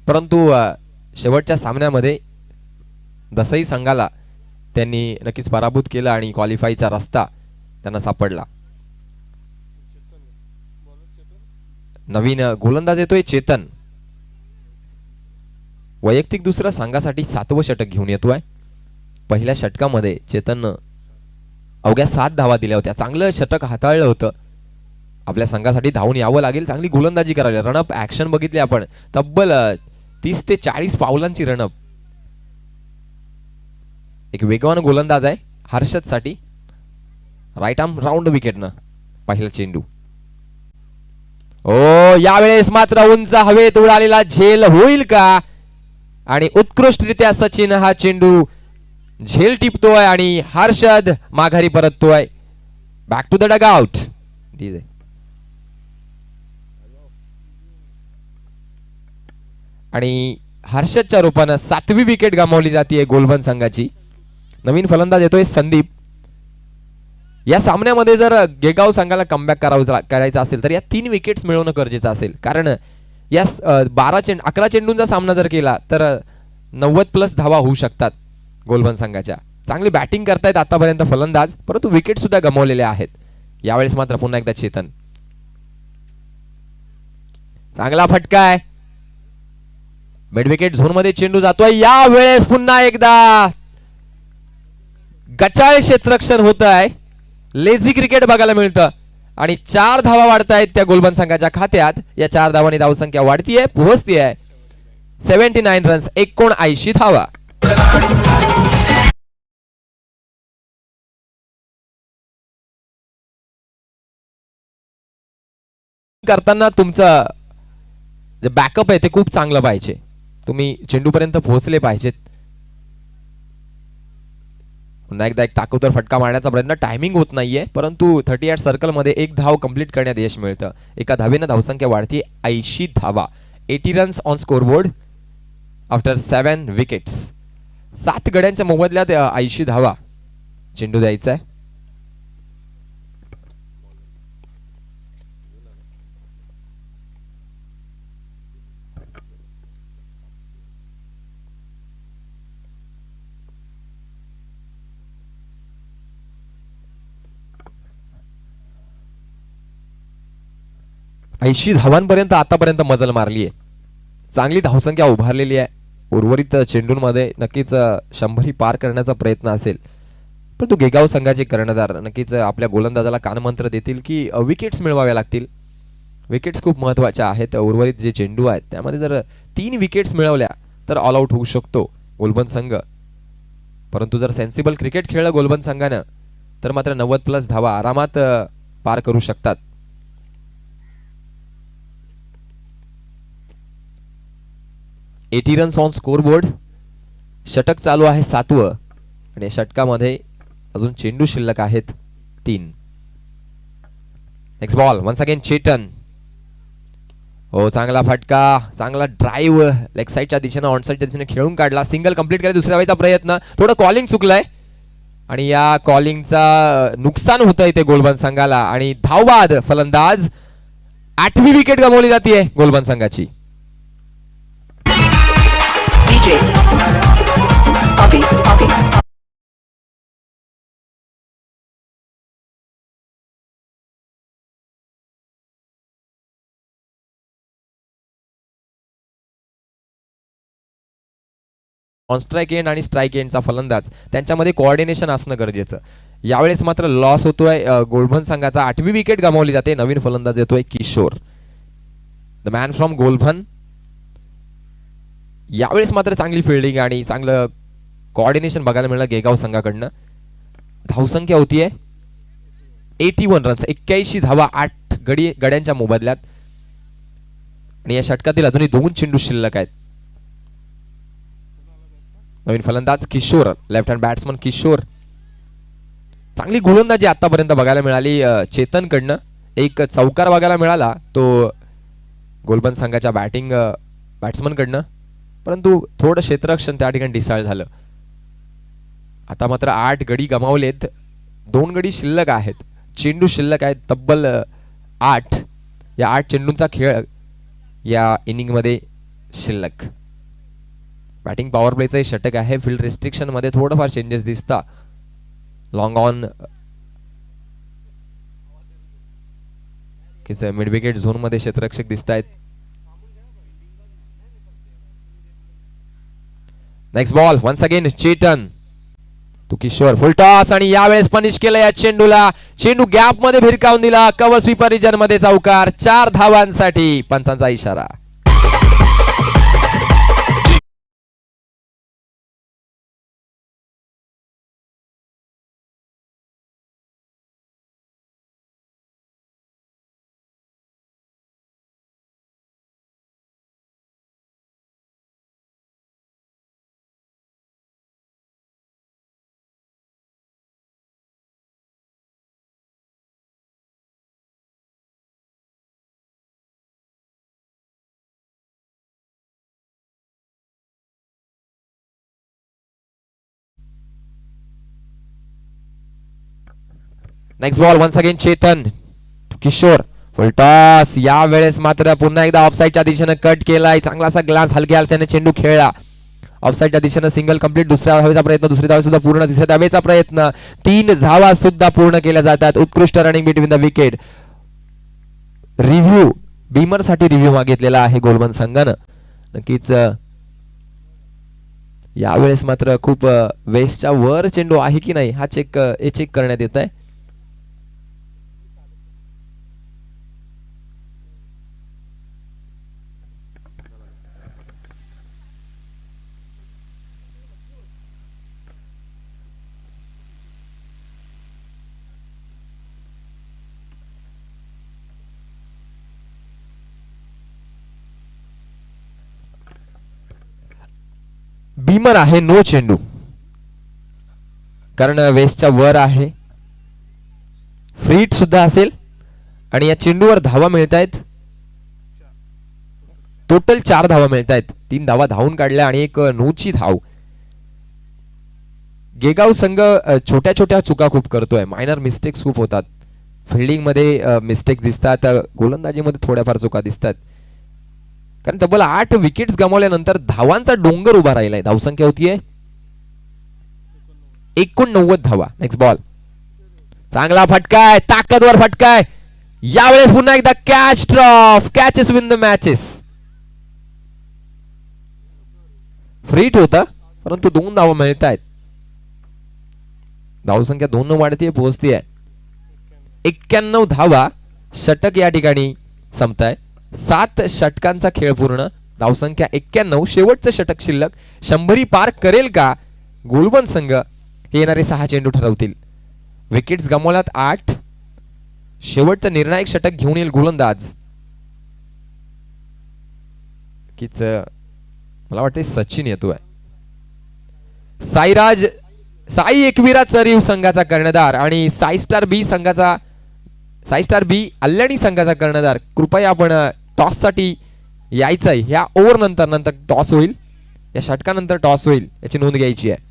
परंतु शेवटच्या सामन्यामध्ये दसई संघाला त्यांनी नक्कीच पराभूत केला आणि क्वालिफायचा रस्ता त्यांना सापडला. नवीन गोलंदाज येतोय चेतन. वैयक्तिक दुसरा संघासाठी 7वं षटक घेऊन येतोय. पहिल्या षटकामध्ये चेतननं अवघ्या 7 धावा दिल्या होत्या. चांगलं षटक हाताळलं होतं. आपल्या संघासाठी धावून यावं लागेल, चांगली गोलंदाजी करावी. रनअप ऍक्शन बघितली आपण, तब्बल 30 ते 40 पावलांची रनअप. एक वेगवान गोलंदाज आहे हर्षद साठी. राईट आर्म राऊंड विकेटनं पहिला चेंडू. ओ यावेळेस मात्र उंच हवेत उडालेला झेल होईल का? आणि उत्कृष्टरित्या सचिन हा चेंडू झेल टिपतोय आणि हर्षद माघारी परततोय. Back to the dugout. आणि हर्षदच्या रूपानं 7वी विकेट गमावली जाते गोलबंद संघाची. नवीन फलंदाज येतोय संदीप. या सामन्यामध्ये जर गेगाव संघाला कमबॅक करायचा असेल तर या 3 विकेट्स मिळवणं गरजेचं असेल, कारण या 11 चेंडूंचा सामना जर केला तर 90+ धावा होऊ शकतात गोलबंद संघाच्या. चांगली बॅटिंग करतायत आतापर्यंत फलंदाज, परंतु विकेट सुद्धा गमावलेल्या आहेत. यावेळेस मात्र पुन्हा एकदा चेतन. चांगला फटका आहे. मिड विकेट झोन मध्ये चेंडू जातोय. यावेळेस पुन्हा एकदा गचाळ क्षेत्ररक्षण होत आहे. लेझी क्रिकेट बघायला मिळतं आणि 4 धावा वाढतायत त्या गोलबंद संघाच्या खात्यात. या 4 धावांनी धावसंख्या वाढतीये, पोहोचतीये 79 रन्स, 79 धावा. करताना तुमचं जे बॅकअप आहे ते खूप चांगलं पाहिजे. तुम्ही चेंडूपर्यंत पोहोचले पाहिजेत. पुन्हा एकदा एक ताकदवर फटका मारण्याचा प्रयत्न. टायमिंग होत नाहीये, परंतु 38 सर्कल मध्ये 1 धाव कंप्लीट करण्यात यश मिळतं. एका धावेनं धावसंख्या वाढती 80 धावा. 80 runs on scoreboard after 7 wickets. 7 गड्यांच्या मोबदल्यात 80 धावा. चेंडू द्यायचा आहे. ऐंशी धावांपर्यंत आतापर्यंत मजल मारली आहे. चांगली धावसंख्या उभारलेली आहे. उर्वरित चेंडूंमध्ये नक्कीच 100 पार करण्याचा प्रयत्न असेल. परंतु गेगाव संघाचे कर्णधार नक्कीच आपल्या गोलंदाजाला कानमंत्र देतील की विकेट्स मिळवाव्या लागतील. विकेट्स खूप महत्त्वाच्या आहेत. उर्वरित जे चेंडू आहेत त्यामध्ये जर 3 विकेट्स मिळवल्या तर ऑल आउट होऊ शकतो गोलबंद संघ. परंतु जर सेन्सिबल क्रिकेट खेळलं गोलबंद संघानं तर मात्र 90+ धावा आरामात पार करू शकतात. $80 रन्स ऑन स्कोरबोर्ड. षटक चालू आहे 7वं आणि या षटकामध्ये अजून चेंडू शिल्लक आहेत 3. Next ball once again Chetan. हो चांगला फटका, चांगला ड्राईव्ह लेग साईडच्या दिशेनं ऑन साईडच्या दिशेने खेळून काढला. सिंगल कंप्लीट करायचा दुसऱ्या वेळेचा प्रयत्न. थोडं कॉलिंग चुकलंय आणि या कॉलिंगचा नुकसान होतं इथे गोलबंद संघाला आणि धावबाद फलंदाज. 8वी विकेट गमावली जाते गोलबंद संघाची. DJ Avi on strike end आणि स्ट्राईक एंडचा फलंदाज त्यांच्यामध्ये कोऑर्डिनेशन असणं गरजेचं. यावेळेस मात्र लॉस होतोय गोलबंद संघाचा. 8वी विकेट गमावली जाते. नवीन फलंदाज येतोय किशोर, द मॅन फ्रॉम गोलबंद. यावेळेस मात्र चांगली फिल्डिंग आणि चांगलं कोऑर्डिनेशन बघायला मिळालं गेगाव संघाकडनं. धावसंख्या होतीये 81 रन्स, 81 धावा 8 गड्यांच्या मोबदल्यात आणि या षटकातील अजूनही 2 चेंडू शिल्लक आहेत. नवीन फलंदाज Kishor, left hand batsman Kishor. चांगली गोलंदाजी आतापर्यंत बघायला मिळाली चेतनकडनं. एक चौकार बघायला मिळाला तो गोलबंद संघाच्या बॅट्समन कडनं, परंतु थोडं क्षेत्ररक्षण त्या ठिकाणी डिसाळ झालं. आता मात्र 8 गडी गमावलेत. 2 गडी शिल्लक आहेत. चेंडू शिल्लक आहेत तब्बल 8. या 8 चेंडूंचा खेळ या इनिंग मध्ये शिल्लक. बॅटिंग पॉवर प्लेचं षटक आहे. फील्ड रिस्ट्रिक्शन मध्ये थोडंफार चेंजेस दिसतात. Long on mid wicket zone मध्ये क्षेत्ररक्षक दिसत आहेत. Next ball once again Chetan to Kishor. Full toss आणि यावेळेस पनिश केलं या चेंडूला. चेंडू गॅप मध्ये भिरकावून दिला. कव्हर स्वीपर रिजन मध्ये चौकार. 4 धावांसाठी पंचांचा इशारा. Next ball once again Chetan Kishor. Full toss. या वेळेस मात्र पुन्हा एकदा ऑफसाईडच्या दिशेने कट केलाय. चांगलासा ग्लान्स हलक्या हलक्याने चेंडू खेळला. ऑफसाईडच्या दिशेने सिंगल कंप्लीट. दुसऱ्या धावेचा प्रयत्न, दुसरी धावे सुद्धा पूर्ण, तिसऱ्या धावेचा प्रयत्न. 3 धावा सुद्धा पूर्ण केल्या जातात. उत्कृष्ट running between the wicket. Review Beamer साठी रिव्ह्यू मागितलेला आहे गोलबंद संघानं. नक्कीच यावेळेस मात्र खूप वेस्टच्या वर चेंडू आहे की नाही हा चेक करण्यात येत आहे. बीमर आहे नो चेंडू, कारण वेस्टच्या वर आहे. फ्रीट सुद्धा असेल आणि या चेंडूवर धावा मिळत आहेत. टोटल 4 धावा मिळत आहेत. 3 धावा धावून काढल्या आणि एक नोची धाव. गेगाव संघ छोट्या छोट्या चुका खूप करतोय. मायनर मिस्टेक्स खूप होतात. फिल्डिंग मध्ये मिस्टेक दिसतात. गोलंदाजीमध्ये थोड्याफार चुका दिसतात. कारण तब्बल 8 विकेट्स गमावल्यानंतर धावांचा डोंगर उभा राहिलाय. धावसंख्या होतीये 89 धावा. Next ball. चांगला फटकाय, ताकदवर फटकाय. यावेळेस पुन्हा एकदा catch drop. Catches win the matches. फ्रीट होता परंतु 2 धावा मिळत आहेत. धावसंख्या 2 वाढतीये, पोहोचतीये 91 धावा. षटक या ठिकाणी संपताय. 7 षटकांचा खेळ पूर्ण. धावसंख्या 91. शेवटचं षटक शिल्लक. 100 पार करेल का गोलबन संघ हे येणारे 6 चेंडू ठरवतील. विकेट्स गमावल्यात 8. शेवटचं निर्णायक षटक घेऊन येईल गोलंदाज. कीच मला वाटतं सचिन येतोय. साई एकविरा चरीव संघाचा कर्णधार आणि साई स्टार बी अल्याणी संघाचा कर्णधार. कृपया आपण टॉस साठी यायचंय. ह्या ओव्हर नंतर टॉस होईल. या षटकानंतर टॉस होईल, याची नोंद घ्यायची आहे.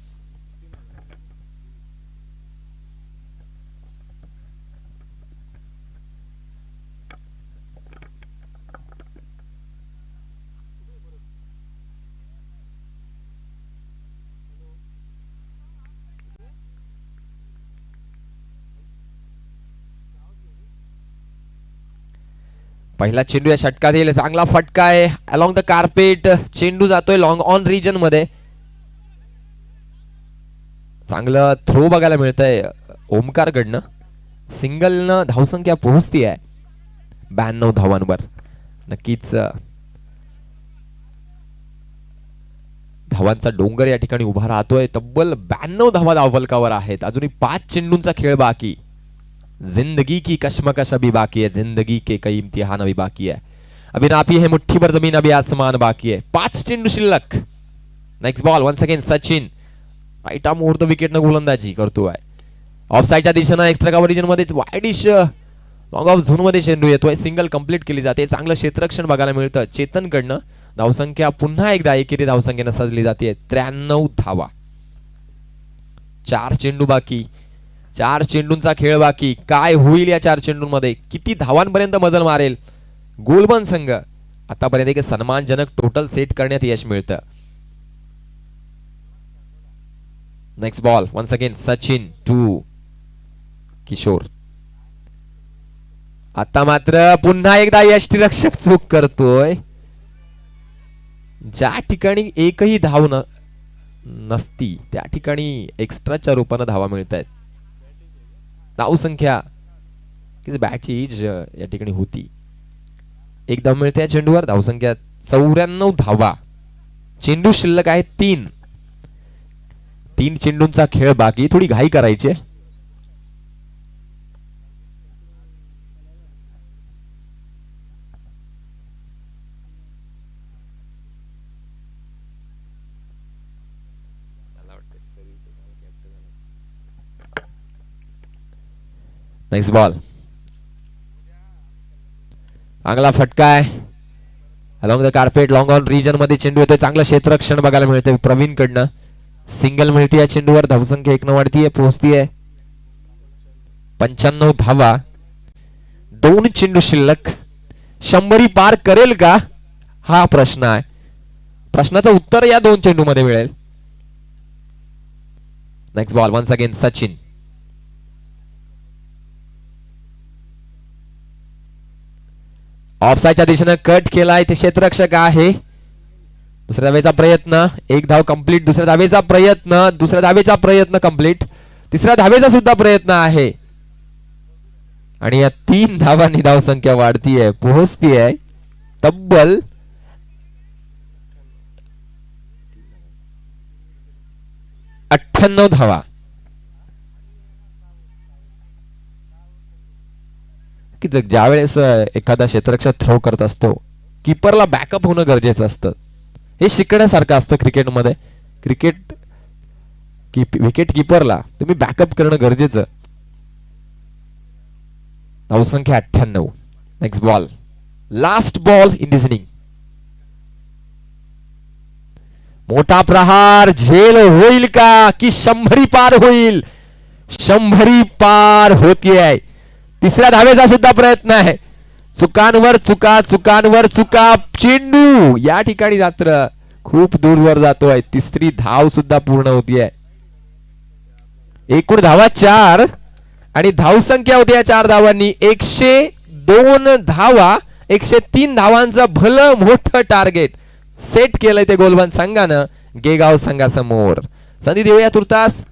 पहिला चेंडू या षटकात येईल. चांगला फटका आहे अलॉंग द कार्पेट. चेंडू जातोय लॉंग ऑन रिजन मध्ये. चांगलं थ्रो बघायला मिळतंय ओमकार कडनं. सिंगलनं धावसंख्या पोहोचती आहे 92 धावांवर. नक्कीच धावांचा डोंगर या ठिकाणी उभा राहतोय. तब्बल 92 धावा धावफलकावर आहेत. अजूनही 5 चेंडूंचा खेळ बाकी. जिंदगी की कश्मकश अभी बाकी है, जिंदगी के कई इम्तिहान अभी बाकी है, अभी नापी है मुट्ठी भर जमीन अभी आसमान बाकी है. 5 चेंडू शिल्लक. Next ball once again Sachin. Right arm over the wicket न गोलंदाजी करतोय. ऑफ साईडच्या दिशेनं एक्स्ट्रा कव्हर रिजन मध्ये वाईडिश लॉंग ऑफ झोन मध्ये चेंडू येतोय. सिंगल कंप्लीट केली जाते. चांगलं क्षेत्ररक्षण बघायला मिळतं चेतन कडनं. धावसंख्या पुन्हा एकदा एकेरी धावसंख्येनं सजली जाते 93 धावा. 4 चेंडू बाकी. 4 चेंडूंचा खेळ बाकी. काय होईल या 4 चेंडूंमध्ये? किती धावांपर्यंत मजल मारेल गोलबन संघ? आतापर्यंत एक सन्मानजनक टोटल सेट करण्यात यश मिळतं. Next ball once again Sachin to Kishor. आता मात्र पुन्हा एकदा यष्टीरक्षक चूक करतोय. ज्या ठिकाणी एकही धाव नसती त्या ठिकाणी एक्स्ट्राच्या रूपानं धावा मिळत आहेत. धावसंख्या बॅटची इज या ठिकाणी होती. एक धाव मिळते या चेंडूवर. धावसंख्या 94 धावा. चेंडू शिल्लक आहे 3. 3 चेंडूंचा खेळ बाकी. थोडी घाई करायची. Next ball. चांगला फटका आहे along the carpet long on region मध्ये चेंडू येतोय. चांगलं क्षेत्ररक्षण बघायला मिळतंय प्रवीण कडनं. सिंगल मिळते या चेंडूवर. धावसंख्या 1 वाढतीये, पोहोचतीये 95 धावा. 2 चेंडू शिल्लक. 100 पार करेल का हा प्रश्न आहे. प्रश्नाचं उत्तर या 2 चेंडू मध्ये मिळेल. Next ball once again Sachin. ऑफसाईडच्या दिशेनं कट केलाय. ते क्षेत्ररक्षक आहे. दुसऱ्या धावेचा प्रयत्न. 1 धाव कंप्लीट. दुसऱ्या धावेचा प्रयत्न. दुसऱ्या धावेचा प्रयत्न कंप्लीट. तिसऱ्या धावेचा सुद्धा प्रयत्न आहे. आणि या 3 धावांनी धावसंख्या वाढतीये, पोहोचतीये तब्बल 98 धावा. की ज्या वेळेस एखादा क्षेत्ररक्षक थ्रो करत असतो कीपरला बॅकअप होणं गरजेचं असतं. हे शिकण्यासारखं असतं क्रिकेटमध्ये. विकेट कीपरला तुम्ही बॅकअप करणं गरजेचं. धावसंख्या 98. Next ball last ball in this inning. मोठा प्रहार. झेल होईल का की 100 पार होईल? 100 पार होतीये. तिसऱ्या धावेचा सुद्धा प्रयत्न आहे. चुकांवर चुका, चुकांवर चुका. चेंडू या ठिकाणी मात्र खूप दूरवर जातोय. तिसरी धाव सुद्धा पूर्ण होतीये. एकूण धावा 4 आणि धावसंख्या होती या 4 धावांनी 102 धावा. 103 धावांचं भलं मोठं टार्गेट सेट केलंय ते गोलबन संघानं गेगाव संघासमोर. संधी देऊया तुर्तास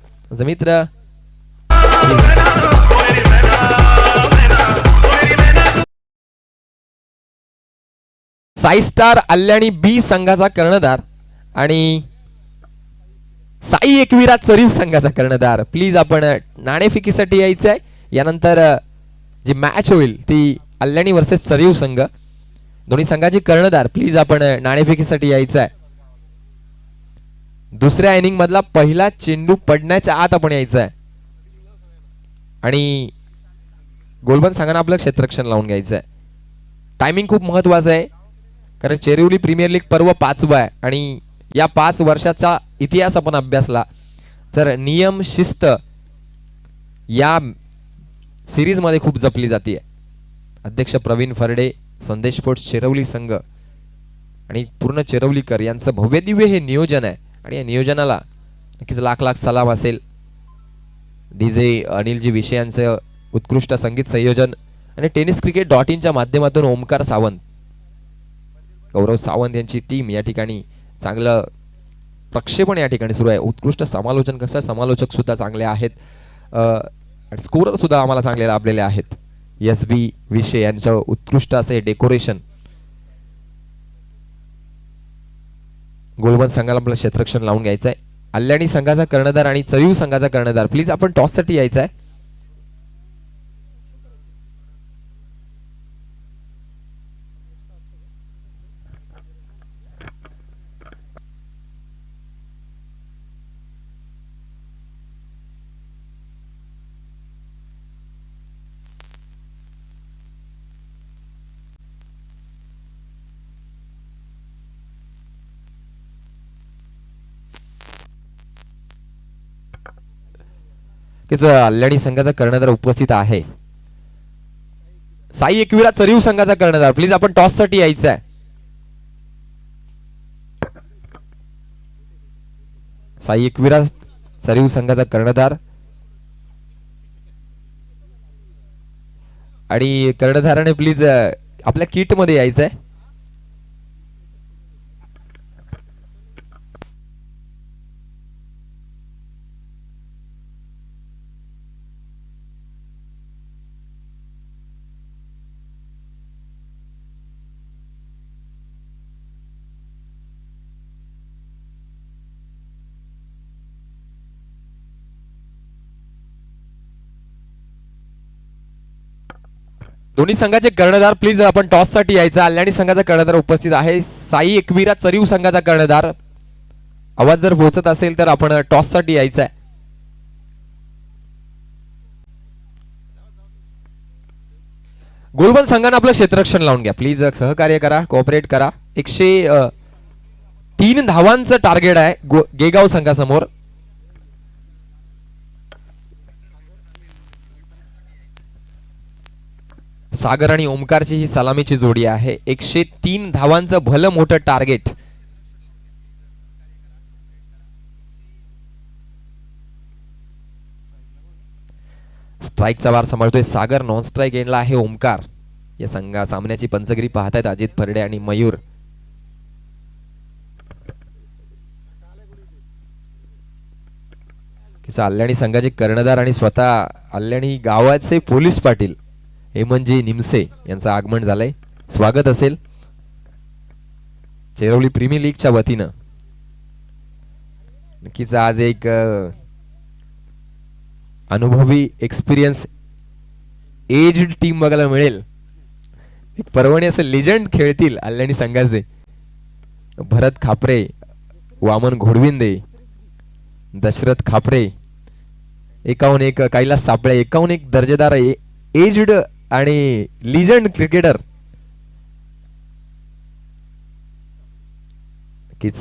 मित्र साई स्टार अल्याणी बी संघाचा कर्णधार आणि साई एकविरा चरीव संघाचा कर्णधार. प्लीज आपण नाणेफेकीसाठी यायचं आहे. यानंतर जी मॅच होईल ती अल्याणी वर्सेस चरीव संघ. दोन्ही संघाचे कर्णधार प्लीज आपण नाणेफेकीसाठी यायचं आहे. दुसऱ्या इनिंग मधला पहिला चेंडू पडण्याच्या आत आपण यायचं आहे आणि गोलबंद संघाने आपलं क्षेत्ररक्षण लावून घ्यायचं आहे. टायमिंग खूप महत्वाचं आहे कारण चेरिवली प्रीमियर लीग पर्व 5वा आहे आणि या 5 वर्षाचा इतिहास आपण अभ्यासला तर नियम शिस्त या सिरीज मध्ये खूप जपली जाते. अध्यक्ष प्रवीण फरडे, संदेश स्पोर्ट्स चेरवली संघ आणि पूर्ण चेरवलीकर यांचं भव्य दिव्य हे नियोजन आहे आणि या नियोजनाला नक्कीच लाख लाख सलाम असेल. डीजे अनिलजी विषयांचं उत्कृष्ट संगीत संयोजन आणि tenniscricket.in च्या माध्यमातून ओमकार सावंत, गौरव सावंत यांची टीम या ठिकाणी चांगलं प्रक्षेपण या ठिकाणी सुरू आहे. उत्कृष्ट समालोचन कसं समालोचक सुद्धा चांगले आहेत. स्कोरर सुद्धा आम्हाला चांगले लाभलेले आहेत. SB विषय यांचं उत्कृष्ट असे डेकोरेशन. गोलबंद संघाला आपलं क्षेत्ररक्षण लावून घ्यायचं आहे. अल्याणी संघाचा कर्णधार आणि चरीव संघाचा कर्णधार प्लीज आपण टॉस साठी यायचं आहे. अल्याणी संघाचा कर्णधार उपस्थित आहे. साई एकविरा चरीव संघाचा कर्णधार प्लीज आपण टॉस साठी यायचं आहे. साई एकविरा चरीव संघाचा कर्णधार आणि कर्णधाराने प्लीज आपल्या किट मध्ये यायचं आहे. दोन्ही संघाचे कर्णधार प्लीज आपण टॉस साठी यायचं. अल्याणी संघाचा कर्णधार उपस्थित आहे. साई एकविरा चरीव संघाचा कर्णधार. आवाज जर पोहोचत असेल तर आपण टॉस साठी यायचं आहे. गोलबंद संघाने आपलं क्षेत्ररक्षण लावून घ्या. प्लीज सहकार्य करा, कोऑपरेट करा. 103 धावांचं टार्गेट आहे गेगाव संघासमोर. सागर आणि ओमकारची ही सलामीची जोडी आहे. 103 धावांचं भलं मोठं टार्गेट. स्ट्राईकचा वार सांभाळतोय सागर. नॉन स्ट्राईक एंडला आहे ओमकार. या सामन्याची पंचगिरी पाहतायत अजित फरडे आणि मयूर. अल्याणी संघाचे कर्णधार आणि स्वतः अल्याणी गावाचे पोलीस पाटील हेमंतजी निमसे यांचं आगमन झालंय. स्वागत असेल चेरवली प्रीमियर लीगच्या वतीनं. नक्कीच आज एक अनुभवी एक्सपिरियन्स एज्ड टीम बघायला मिळेल. एक पर्वणी असं लेजंड खेळतील अल्याणी संघाचे. भरत खापरे, वामन घोडविंदे, दशरथ खापरे, 51 कैलास सापळे, 51 दर्जेदार एज्ड आणि लिजंड क्रिकेटर. नक्कीच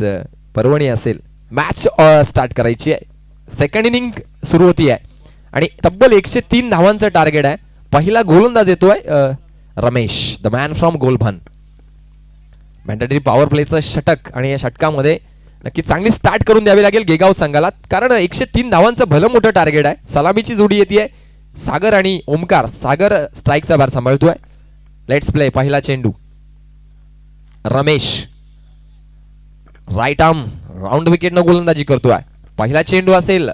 पर्वणी असेल. मॅच स्टार्ट करायची आहे. सेकंड इनिंग सुरू होती आहे आणि तब्बल 103 धावांचं टार्गेट आहे. पहिला गोलंदाज येतोय Ramesh, the man from Golbhan. Mandatory power प्लेचं षटक आणि या षटकामध्ये नक्की चांगली स्टार्ट करून द्यावी लागेल गेगाव संघाला कारण 103 धावांचं भलं मोठं टार्गेट आहे. सलामीची जोडी येते सागर आणि ओमकार. सागर स्ट्राईकचा भार सांभाळतोय. Let's play. पहिला चेंडू Ramesh right arm round wicket न गोलंदाजी करतोय. पहिला चेंडू असेल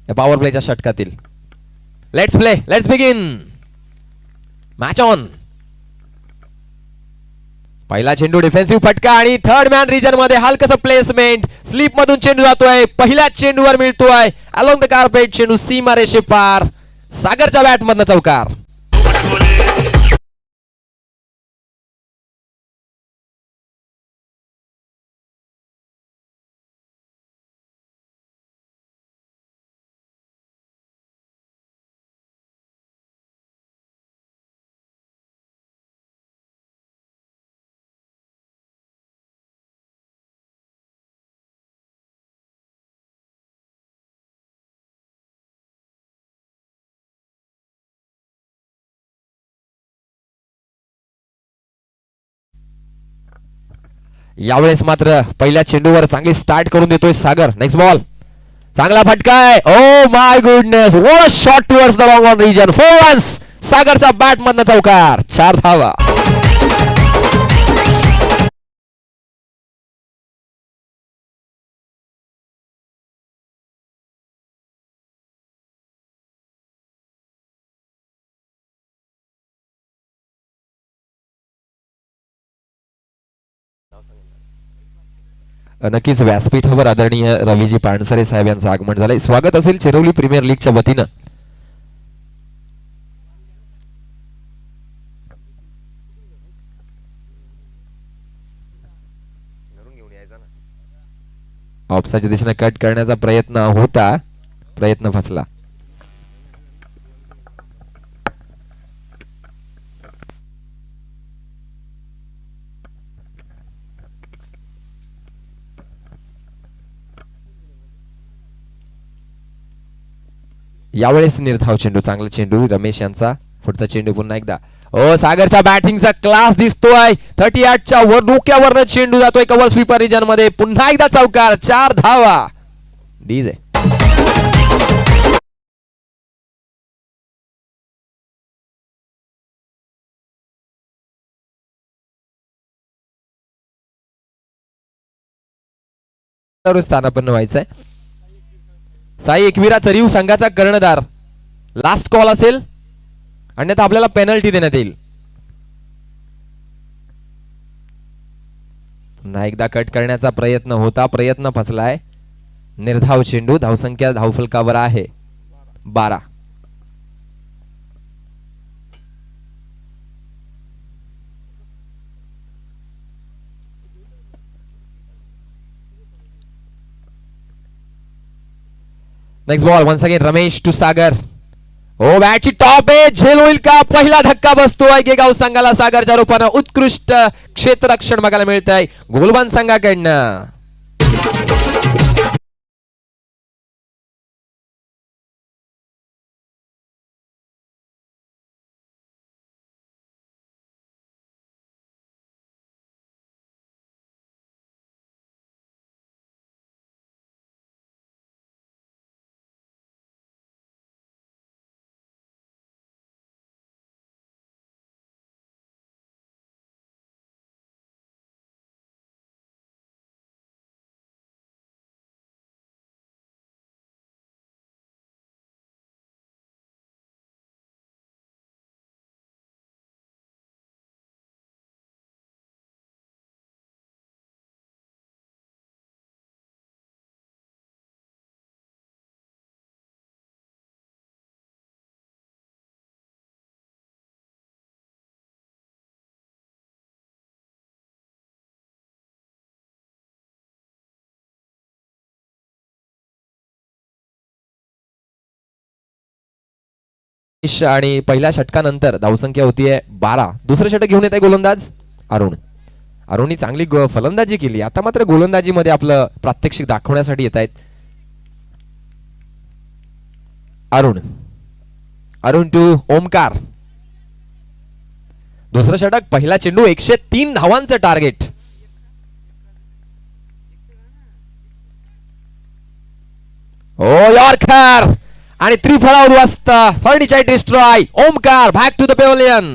या पॉवर प्लेच्या षटकातील. Let's play, let's begin. Match on. पहिला चेंडू डिफेन्सिव्ह फटका आणि थर्ड मॅन रिजन मध्ये हलकस प्लेसमेंट. स्लीप मधून चेंडू जातोय, पहिल्या चेंडूवर मिळतोय अलोंग द कार्पेट. चेंडू सीमा रेषे पार. सागरच्या बॅट मधनं चौकार. यावेळेस मात्र पहिल्या चेंडूवर चांगली स्टार्ट करून देतोय सागर. Next ball. चांगला फटका आहे. Oh my goodness, what a shot towards the long on region. 4 runs. सागरच्या बॅट मधनं चौकार. 4 धावा. नक्कीच व्यासपीठावर आदरणीय रवीजी पाणसरे साहेब यांचं आगमन झालंय. स्वागत असेल चिरवली प्रीमियर लीगच्या वतीनं. ऑफसाईडच्या दिशेने कट करण्याचा प्रयत्न होता, प्रयत्न फसला. यावेळेस निर्धाव चेंडू. चांगला चेंडू रमेश यांचा. पुढचा चेंडू पुन्हा एकदा. ओ सागरच्या बॅटिंगचा क्लास दिसतोय. 38च्या वर डोक्यावरनं चेंडू जातोय कव्हर स्वीपर रिजन मध्ये. पुन्हा एकदा चौकार. 4 धावा. डीजे. स्थानापन्न व्हायचंय. साई एकविरा चरीव संघाचा कर्णधार. लास्ट कॉल असेल, अन्यथा आपल्याला पेनल्टी देण्यात येईल. पुन्हा एकदा कट करण्याचा प्रयत्न होता, प्रयत्न फसलाय. निर्धाव चेंडू. धावसंख्या धावफलकावर आहे 12. Next ball. Once again Ramesh to Sagar. Oh बॅटची टॉप आहे. झेल होईल का? पहिला धक्का बसतोय गेगाव संघाला. सागरच्या रूपानं उत्कृष्ट क्षेत्ररक्षण बघायला मिळत आहे गोलबान संघाकडनं. आणि पहिल्या षटकानंतर धावसंख्या होतीये 12. दुसरं षटक घेऊन येत आहे गोलंदाज अरुण. अरुणनी चांगली फलंदाजी केली. आता मात्र गोलंदाजी मध्ये आपलं प्रात्यक्षिक दाखवण्यासाठी येत आहेत अरुण. अरुण टू ओमकार. दुसरं षटक. पहिला चेंडू. 103 धावांचं टार्गेट. ओ यॉर्कर आणि त्रिफळा उद्ध्वस्त. Furniture destroy. Omkar back to the pavilion.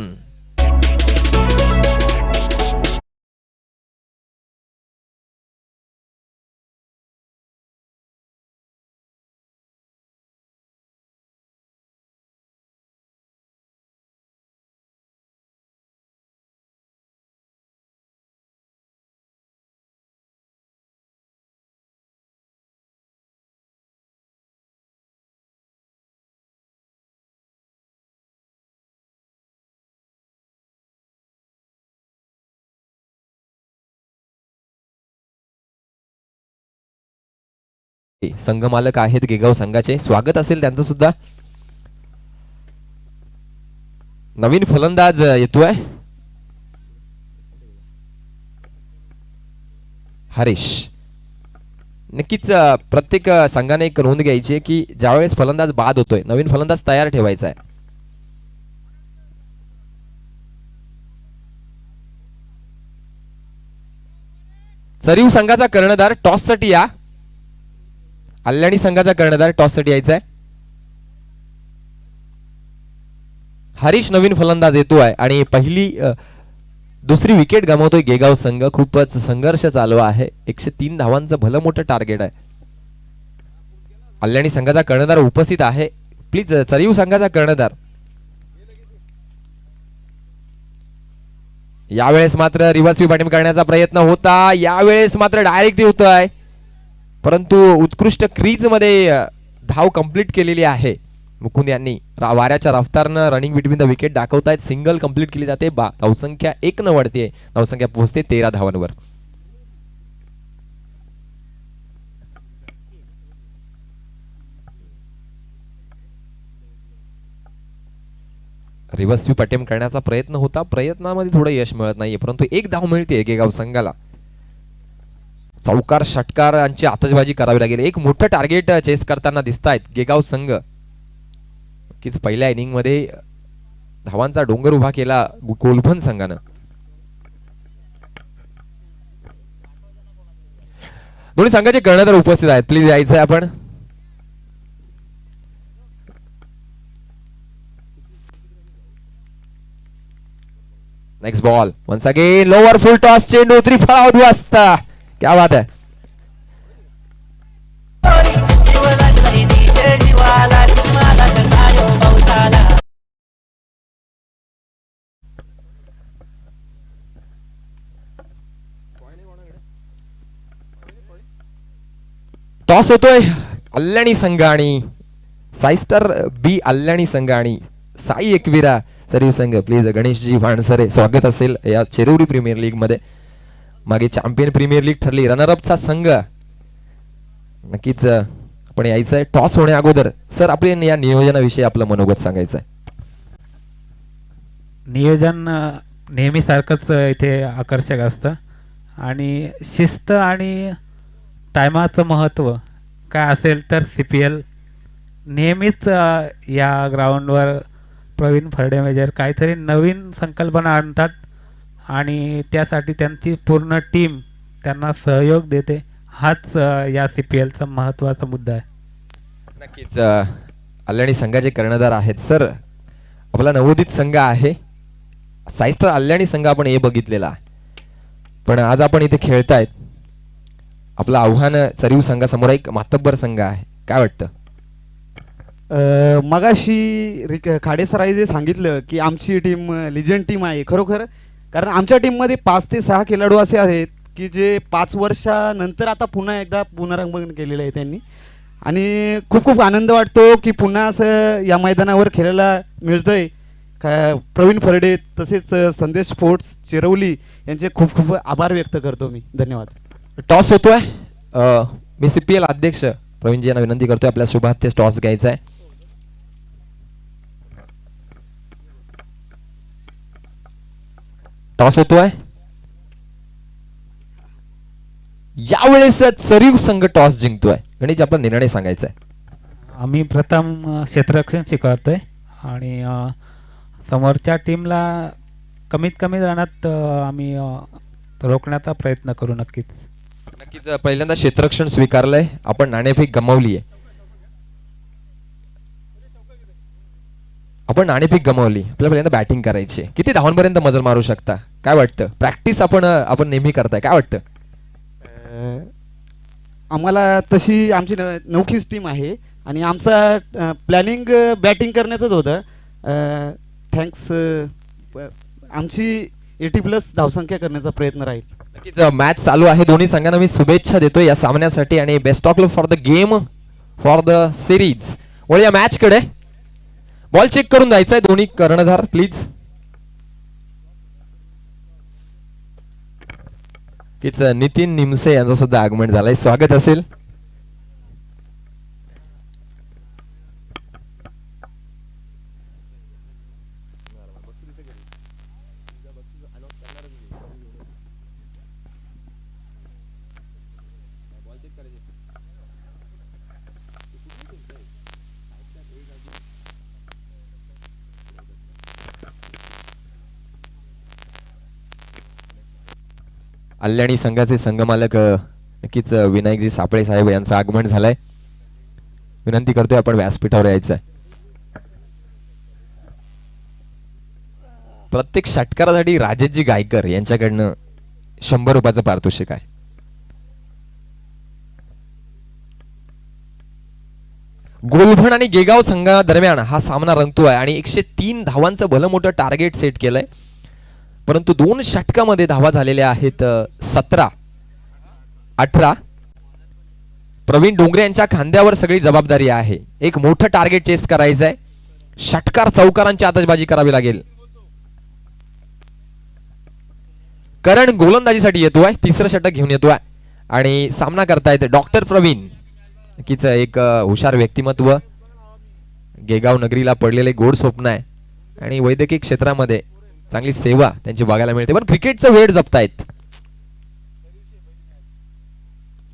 संघमालक आहेत गेगाव संघाचे, स्वागत असेल त्यांचं सुद्धा. नवीन फलंदाज येतोय हरीश. नक्कीच प्रत्येक संघाने एक नोंद घ्यायची आहे की ज्यावेळेस फलंदाज बाद होतोय नवीन फलंदाज तयार ठेवायचा आहे. सरीव संघाचा कर्णधार टॉस साठी या. कल्याणी संघाचा कर्णधार टॉस साठी यायचा आहे. हरीश नवीन फलंदाज येतोय आणि दुसरी विकेट गमावतोय गेगाव संघ. खूपच संघर्ष चालू आहे. 103 धावांचं भलं मोठं टार्गेट आहे. कल्याणी संघाचा कर्णधार उपस्थित आहे. प्लीज सरीव संघाचा कर्णधार. यावेळेस मात्र रिव्हर्स स्वीप अटेम्प्ट करण्याचा प्रयत्न होता. यावेळेस मात्र डायरेक्ट होतोय, परंतु उत्कृष्ट क्रीज मध्ये धाव कंप्लीट केलेली आहे मुकुंद यांनी. वाऱ्याच्या रफ्तारनं रनिंग बिटवीन द विकेट दाखवतायत. सिंगल कंप्लीट केली जाते. धावसंख्या 1 न वाढते. धावसंख्या पोहोचते 13 धावांवर. रिव्हर्स स्वीप अटेम्प्ट करण्याचा प्रयत्न होता. प्रयत्नामध्ये थोडं यश मिळत नाहीये, परंतु एक धाव मिळते गेगाव संघाला. चौकार षटकारांची आतषबाजी करावी लागेल. एक मोठं टार्गेट चेस करताना दिसतायत गेगाव संघ. नक्कीच पहिल्या इनिंग मध्ये धावांचा डोंगर उभा केला गोलफन संघानं. दोन्ही संघाचे कर्णधार उपस्थित आहेत. प्लीज यायचं आहे आपण. Next ball once again lower full toss चेंडू त्रिफळा उद्ध्वस्त. क्या बात है. टॉस होतोय कल्याणी संघ आणि साईस्टार बी कल्याणी संघ आणि साई एकविरा सरीव संघ. प्लीज गणेशजी भाणसरे स्वागत असेल या चेरुरी प्रीमियर लीग मध्ये. मागे चॅम्पियन प्रीमियर लीग ठरली. रनरअपचा संघ. नक्कीच आपण यायचं आहे. टॉस होण्या अगोदर सर आपले या नियोजनाविषयी आपलं मनोगत सांगायचं आहे. नियोजन नेहमी सारखंच इथे आकर्षक असतं आणि शिस्त आणि टायमाचं महत्त्व काय असेल तर CPL नेहमीच या ग्राउंडवर प्रवीण फरडे मेजर काहीतरी नवीन संकल्पना आणतात आणि त्यासाठी त्यांची पूर्ण टीम त्यांना सहयोग देते. हाच या CPLचा महत्त्वाचा मुद्दा आहे. नक्कीच कल्याणी संघाचे कर्णधार आहेत सर. आपला नवोदित संघ आहे साईस्टार कल्याणी संघ. आपण हे बघितलेला आहे, पण आज आपण इथे खेळतायत. आपलं आव्हान सरीव संघासमोर एक मातब्बर संघ आहे. काय वाटतं? मगाशी खाडे सरांनी जे सांगितलं की आमची टीम लिजंड टीम आहे, खरोखर. कारण आमच्या टीममध्ये 5 ते 6 खेळाडू असे आहेत की जे 5 वर्षानंतर आता पुन्हा एकदा पुनरागमन केलेलं आहे त्यांनी. आणि खूप खूप आनंद वाटतो की पुन्हा असं या मैदानावर खेळायला मिळतंय. प्रवीण फरडे तसेच संदेश स्पोर्ट्स चिरवली यांचे खूप खूप आभार व्यक्त करतो मी. धन्यवाद. टॉस होतोय. मी CPL अध्यक्ष प्रवीणजी यांना विनंती करतोय आपल्या शुभार्थे टॉस घ्यायचा आहे. टॉस होतोय. यावेळेस सरीव संघ टॉस जिंकतोय. गणेश आपला निर्णय सांगायचा आहे. आम्ही प्रथम क्षेत्ररक्षण स्वीकारतोय आणि समोरच्या टीमला कमीत कमी रनात आम्ही रोखण्याचा प्रयत्न करू. नक्कीच नक्कीच पहिल्यांदा क्षेत्ररक्षण स्वीकारलंय आपण. नाणेफेक गमावली आहे. आपण नाणेफेक गमावली. आपल्याला पहिल्यांदा बॅटिंग करायची. किती धावांपर्यंत मजल मारू शकता? काय वाटतं? प्रॅक्टिस आपण नेहमी करताय. काय वाटतं? आम्हाला तशी आमची नौखीच टीम आहे आणि आमचा प्लॅनिंग बॅटिंग करण्याचंच होतं. थँक्स. आमची 80+ धावसंख्या करण्याचा प्रयत्न राहील. नक्कीच मॅच चालू आहे. दोन्ही संघांना मी शुभेच्छा देतो या सामन्यासाठी आणि best of luck for the game, for the series. वळूया मॅच कडे. बॉल चेक करून जायचा आहे दोन्ही कर्णधार प्लीज. नितीन निमसे यांचं सुद्धा आगमन झालंय. स्वागत असेल. अल्याणी संघाचे संघमालक नक्कीच विनायकजी सापळे साहेब यांचं आगमन झालंय. विनंती करतोय आपण व्यासपीठावर यायचं आहे. प्रत्येक षटकारासाठी राजेशजी गायकर यांच्याकडनं 100 रुपयाचं पारितोषिक आहे. गोलभण आणि गेगाव संघादरम्यान हा सामना रंगतोय आणि 103 धावांचं भलं मोठं टार्गेट सेट केलंय, परंतु 2 षटकामध्ये धावा झालेल्या आहेत 17-18. प्रवीण डोंगरे यांच्या खांद्यावर सगळी जबाबदारी आहे. एक मोठं टार्गेट चेस करायचं आहे. षटकार चौकारांची आतषबाजी करावी लागेल. करण गोलंदाजीसाठी येतोय, तिसरं षटक घेऊन येतोय आणि सामना करतायत डॉक्टर प्रवीण. नक्कीच एक हुशार व्यक्तिमत्व, गेगाव नगरीला पडलेले गोड स्वप्न आहे आणि वैद्यकीय क्षेत्रामध्ये चांगली सेवा त्यांची बघायला मिळते. पण क्रिकेटचं वेळ जपतायत.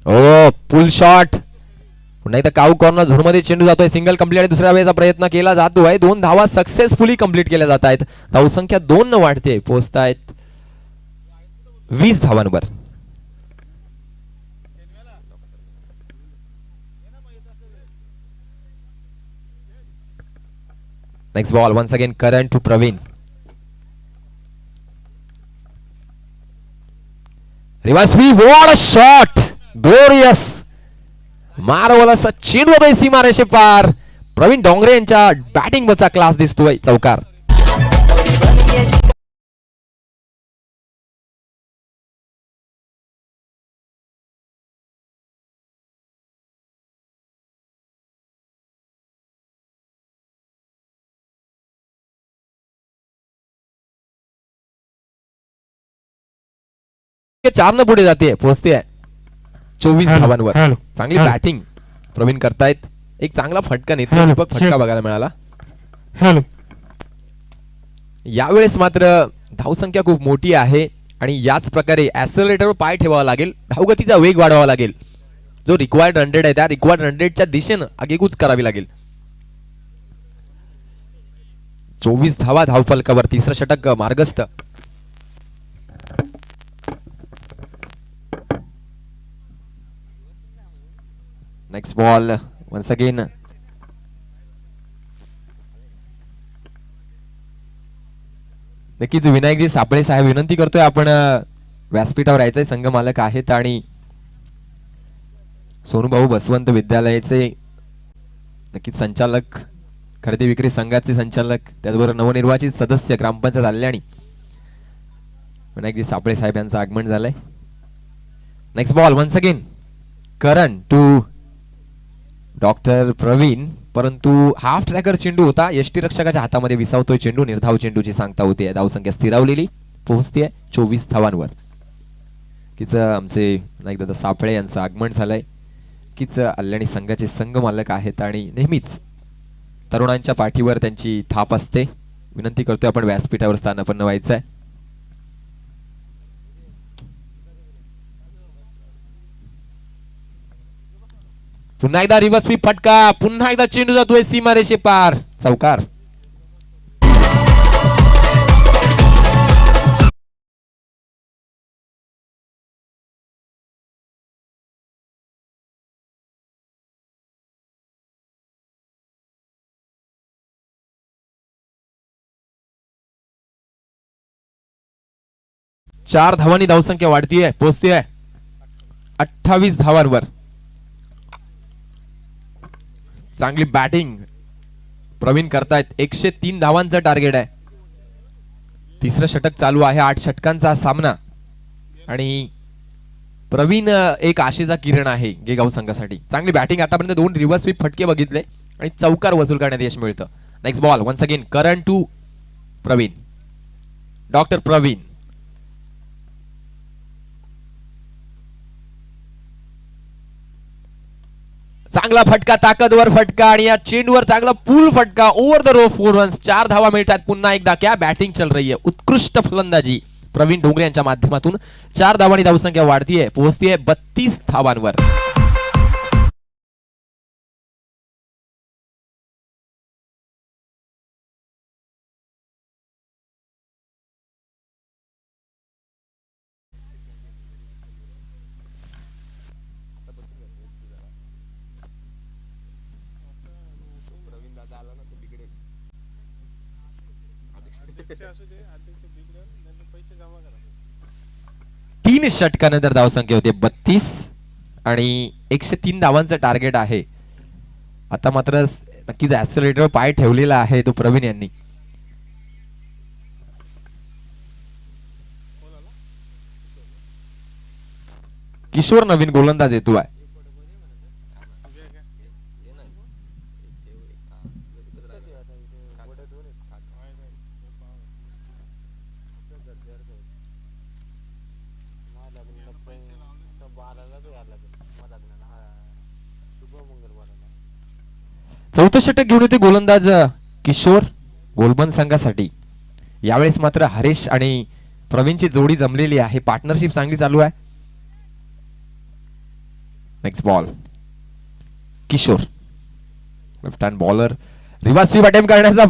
ओ पुल शॉट, पुन्हा एकदा काऊ कॉर्नर झोनमध्ये चेंडू जातोय. सिंगल कंप्लीट आणि दुसऱ्या वेळेचा प्रयत्न केला जातोय. 2 धावा सक्सेसफुली कंप्लीट केल्या जात आहेत. धावसंख्या 2 न वाढते, पोहोचतायत 20 धावांवर. Next ball once again Karan to Praveen. Reverse sweep, what a shot, glorious, marvellous चेंडू होतोय सीमारेषे पार. प्रवीण डोंगरे यांच्या बॅटिंग वरचा क्लास दिसतोय. चौकार. चार न पुढे जाते, पोहोचते 24 धावांवर. चांगली बॅटिंग प्रवीण करतायत. एक चांगला फटका नेतृत्वात्मक फटका बघायला मिळाला. यावेळेस मात्र धावसंख्या खूप मोठी आहे आणि याच प्रकारे ऍक्सेलरेटरवर पाय ठेवावा लागेल. धावगतीचा वेग वाढवावा लागेल. जो रिक्वायर्ड 100 आहे त्या रिक्वायर्ड 100च्या दिशेनं आगेकूच करावी लागेल. 24 धावा धावफलकावर. तिसरं षटक मार्गस्थ. Next ball once again. नक्कीच विनायकजी सापळे साहेब, विनंती करतोय आपण व्यासपीठावर यायचंय. संघ मालक आहेत आणि सोनूभाऊ बसवंत विद्यालयाचे नक्कीच संचालक, खरेदी विक्री संघाचे संचालक, त्याचबरोबर नवनिर्वाचित सदस्य ग्रामपंचायत आल्याने विनायकजी सापळे साहेब यांचं आगमन झालंय. Next ball once again Karan to doctor Praveen, परंतु हाफ ट्रॅकर चेंडू होता. यष्टीरक्षकाच्या हातामध्ये विसावतोय चेंडू. निर्धाव चेंडूची सांगता होती. धावसंख्या स्थिरावलेली, पोहोचते 24 धावांवर. किच आमचे एकदा सापळे यांचं आगमन झालंय. किच अल्याणी संघाचे संघ मालक आहेत आणि नेहमीच तरुणांच्या पाठीवर त्यांची थाप असते. विनंती करतोय आपण व्यासपीठावर स्थानापन्न व्हायचंय. पुन्हा एकदा रिवर्स स्वीप फटका. पुन्हा एकदा चेंडू जातोय सीमारेषे पार. चौकार. चार धावांनी धावसंख्या वाढतीये, पोहोचतीये 28 धावांवर. चांगली बॅटिंग प्रवीण करतायत. 103 धावांचं टार्गेट आहे. तिसरं षटक चालू आहे. 8 षटकांचा सामना आणि प्रवीण एक आशेचा किरण आहे गेगाव संघासाठी. चांगली बॅटिंग. आतापर्यंत 2 रिव्हर्स स्वीप फटके बघितले आणि चौकार वसूल करण्यात यश मिळतं. Next ball once again Karan to Praveen. Doctor Praveen. चांगला फटका, ताकदवर फटका आणि या चेंडूवर चांगला पूल फटका. Over the row 4 runs. 4 धावा मिळतात. पुन्हा एकदा क्या बॅटिंग चल रही है. उत्कृष्ट फलंदाजी प्रवीण डोंगरे यांच्या माध्यमातून. 4 धावांनी धावसंख्या वाढतीये, पोहोचतीये 32 धावांवर. अध्यक्ष असू दे, अध्यक्ष बिघडल नाही पैसे जमा करा. 3 षटकानंतर धावसंख्या होते 32 आणि 103 धावांचं टार्गेट आहे. आता मात्र नक्कीच ऍक्सेलरेटरवर पाय ठेवलेला आहे तो प्रवीण यांनी. किशोर नवीन गोलंदाज येतो आहे. चौथं षटक घेऊन येते गोलंदाज किशोर गोलबन संघासाठी. यावेळेस मात्र हरेश आणि प्रवीणची जोडी जमलेली आहे, पार्टनरशिप चांगली चालू आहे. Next ball Kishor left hand bowler, reverse sweep attempt करण्याचा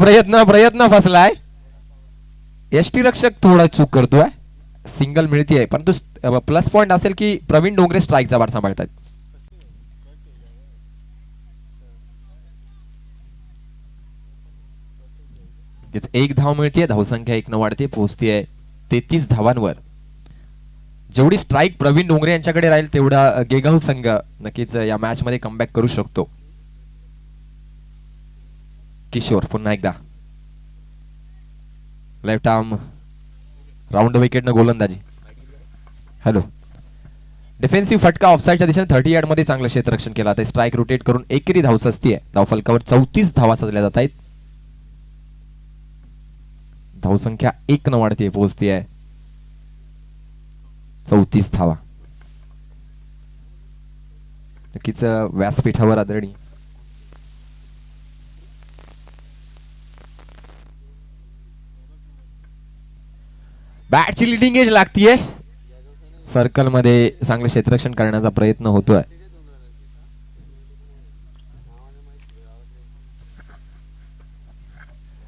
प्रयत्न फसलाय. यष्टी रक्षक थोडा चूक करतोय, सिंगल मिळतीये, परंतु प्लस पॉइंट असेल की प्रवीण डोंगरे स्ट्राईकचा वाट सांभाळतात. एक धाव मिळते, धावसंख्या 1 न वाढते, पोहोचतीये 33 धावांवर. जेवढी स्ट्राईक प्रवीण डोंगरे यांच्याकडे राहील तेवढा गेगाव संघ नक्कीच या मॅच मध्ये कमबॅक करू शकतो. किशोर पुन्हा एकदा लेफ्ट आर्म राऊंड विकेट न गोलंदाजी. हॅलो, डिफेन्सिव्ह फटका ऑफसाईडच्या दिशेने 30 यार्ड मध्ये चांगलं क्षेत्ररक्षण केलं. आता स्ट्राईक रोटेट करून एकेरी धावसंख्या आहे, धावफलकावर 34 धावा साधल्या जात आहेत. धावसंख्या 1 न वाढते, पोहोचती आहे 34 धावा. नक्कीच व्यासपीठावर आदरणीय बॅटची लिडिंग एज लागतीये. सर्कल मध्ये चांगलं क्षेत्ररक्षण करण्याचा प्रयत्न होतोय.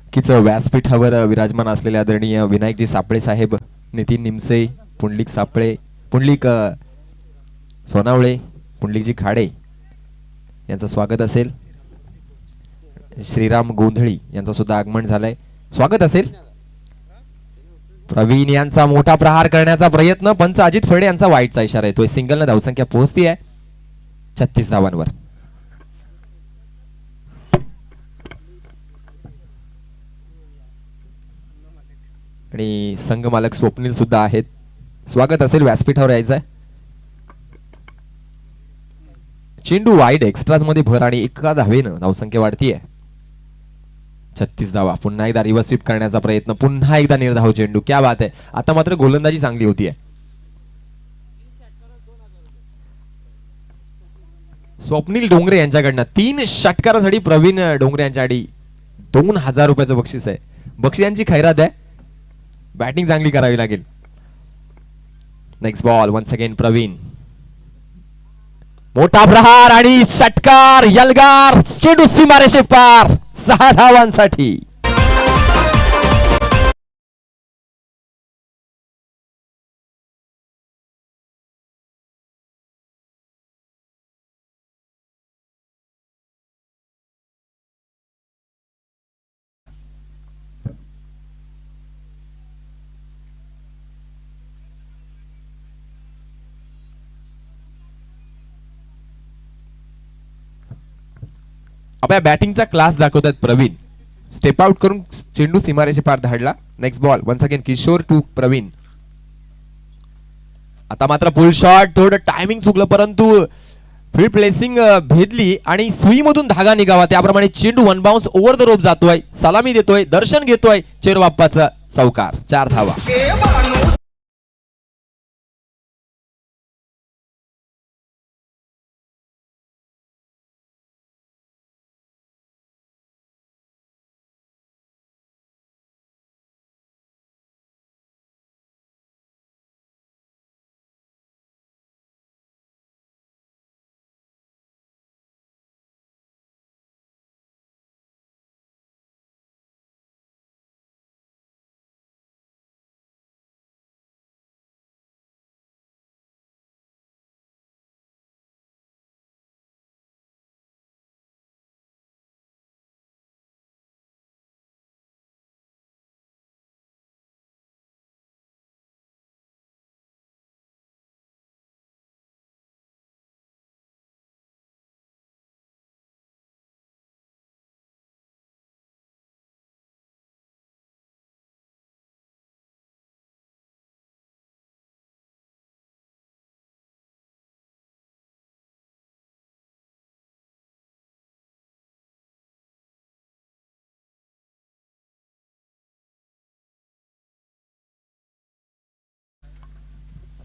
नक्कीच व्यासपीठावर विराजमान असलेले आदरणीय विनायकजी सापळे साहेब, नितीन निमसे, पुंडलिक सापळे, पुंडलिक सोनावळे, पुंडलिकजी खाडे यांचं स्वागत असेल. श्रीराम गोंधळी यांचं सुद्धा आगमन झालंय, स्वागत असेल. प्रवीण यांचा मोठा प्रहार करण्याचा प्रयत्न, पंच अजित फळे यांचा वाईटचा इशारा येतोय. सिंगल न धावसंख्या पोहोचती आहे 36 धावांवर. आणि संघ मालक स्वप्नील सुद्धा आहेत, स्वागत असेल, व्यासपीठावर यायचंय. चेंडू वाईड एक्स्ट्राज मध्ये भर आणि 1 धावेनं धावसंख्या वाढतीये 36 धावा. पुन्हा एकदा रिव्हर्स स्वीप करण्याचा प्रयत्न, पुन्हा एकदा निर्धाव चेंडू, क्या बात आहे. आता मात्र गोलंदाजी चांगली होतीये. स्वप्नील डोंगरे यांच्याकडनं 3 षटकारासाठी प्रवीण डोंगरे यांच्यासाठी 2000 रुपयाचं बक्षीस आहे. बक्षिसांची खैरात आहे, बॅटिंग चांगली करावी लागेल. Next ball once again Praveen, मोठा प्रहार आणि षटकार, यलगार, चेंडू सीमारेषे पार, 6 धावांसाठी. आपल्या बॅटिंगचा क्लास दाखवतात प्रवीण, स्टेप आउट करून चेंडू सीमारेषे पार धाडला. Next ball once again Kishor to Praveen. आता मात्र पुल शॉट, थोडं टायमिंग चुकलं, परंतु फील्ड प्लेसिंग भेदली आणि सुईमधून धागा निघावा त्याप्रमाणे चेंडू one bounce over the rope जातोय, सलामी देतोय, दर्शन घेतोय, चेरो बाप्पाचा चौकार, 4 धावा.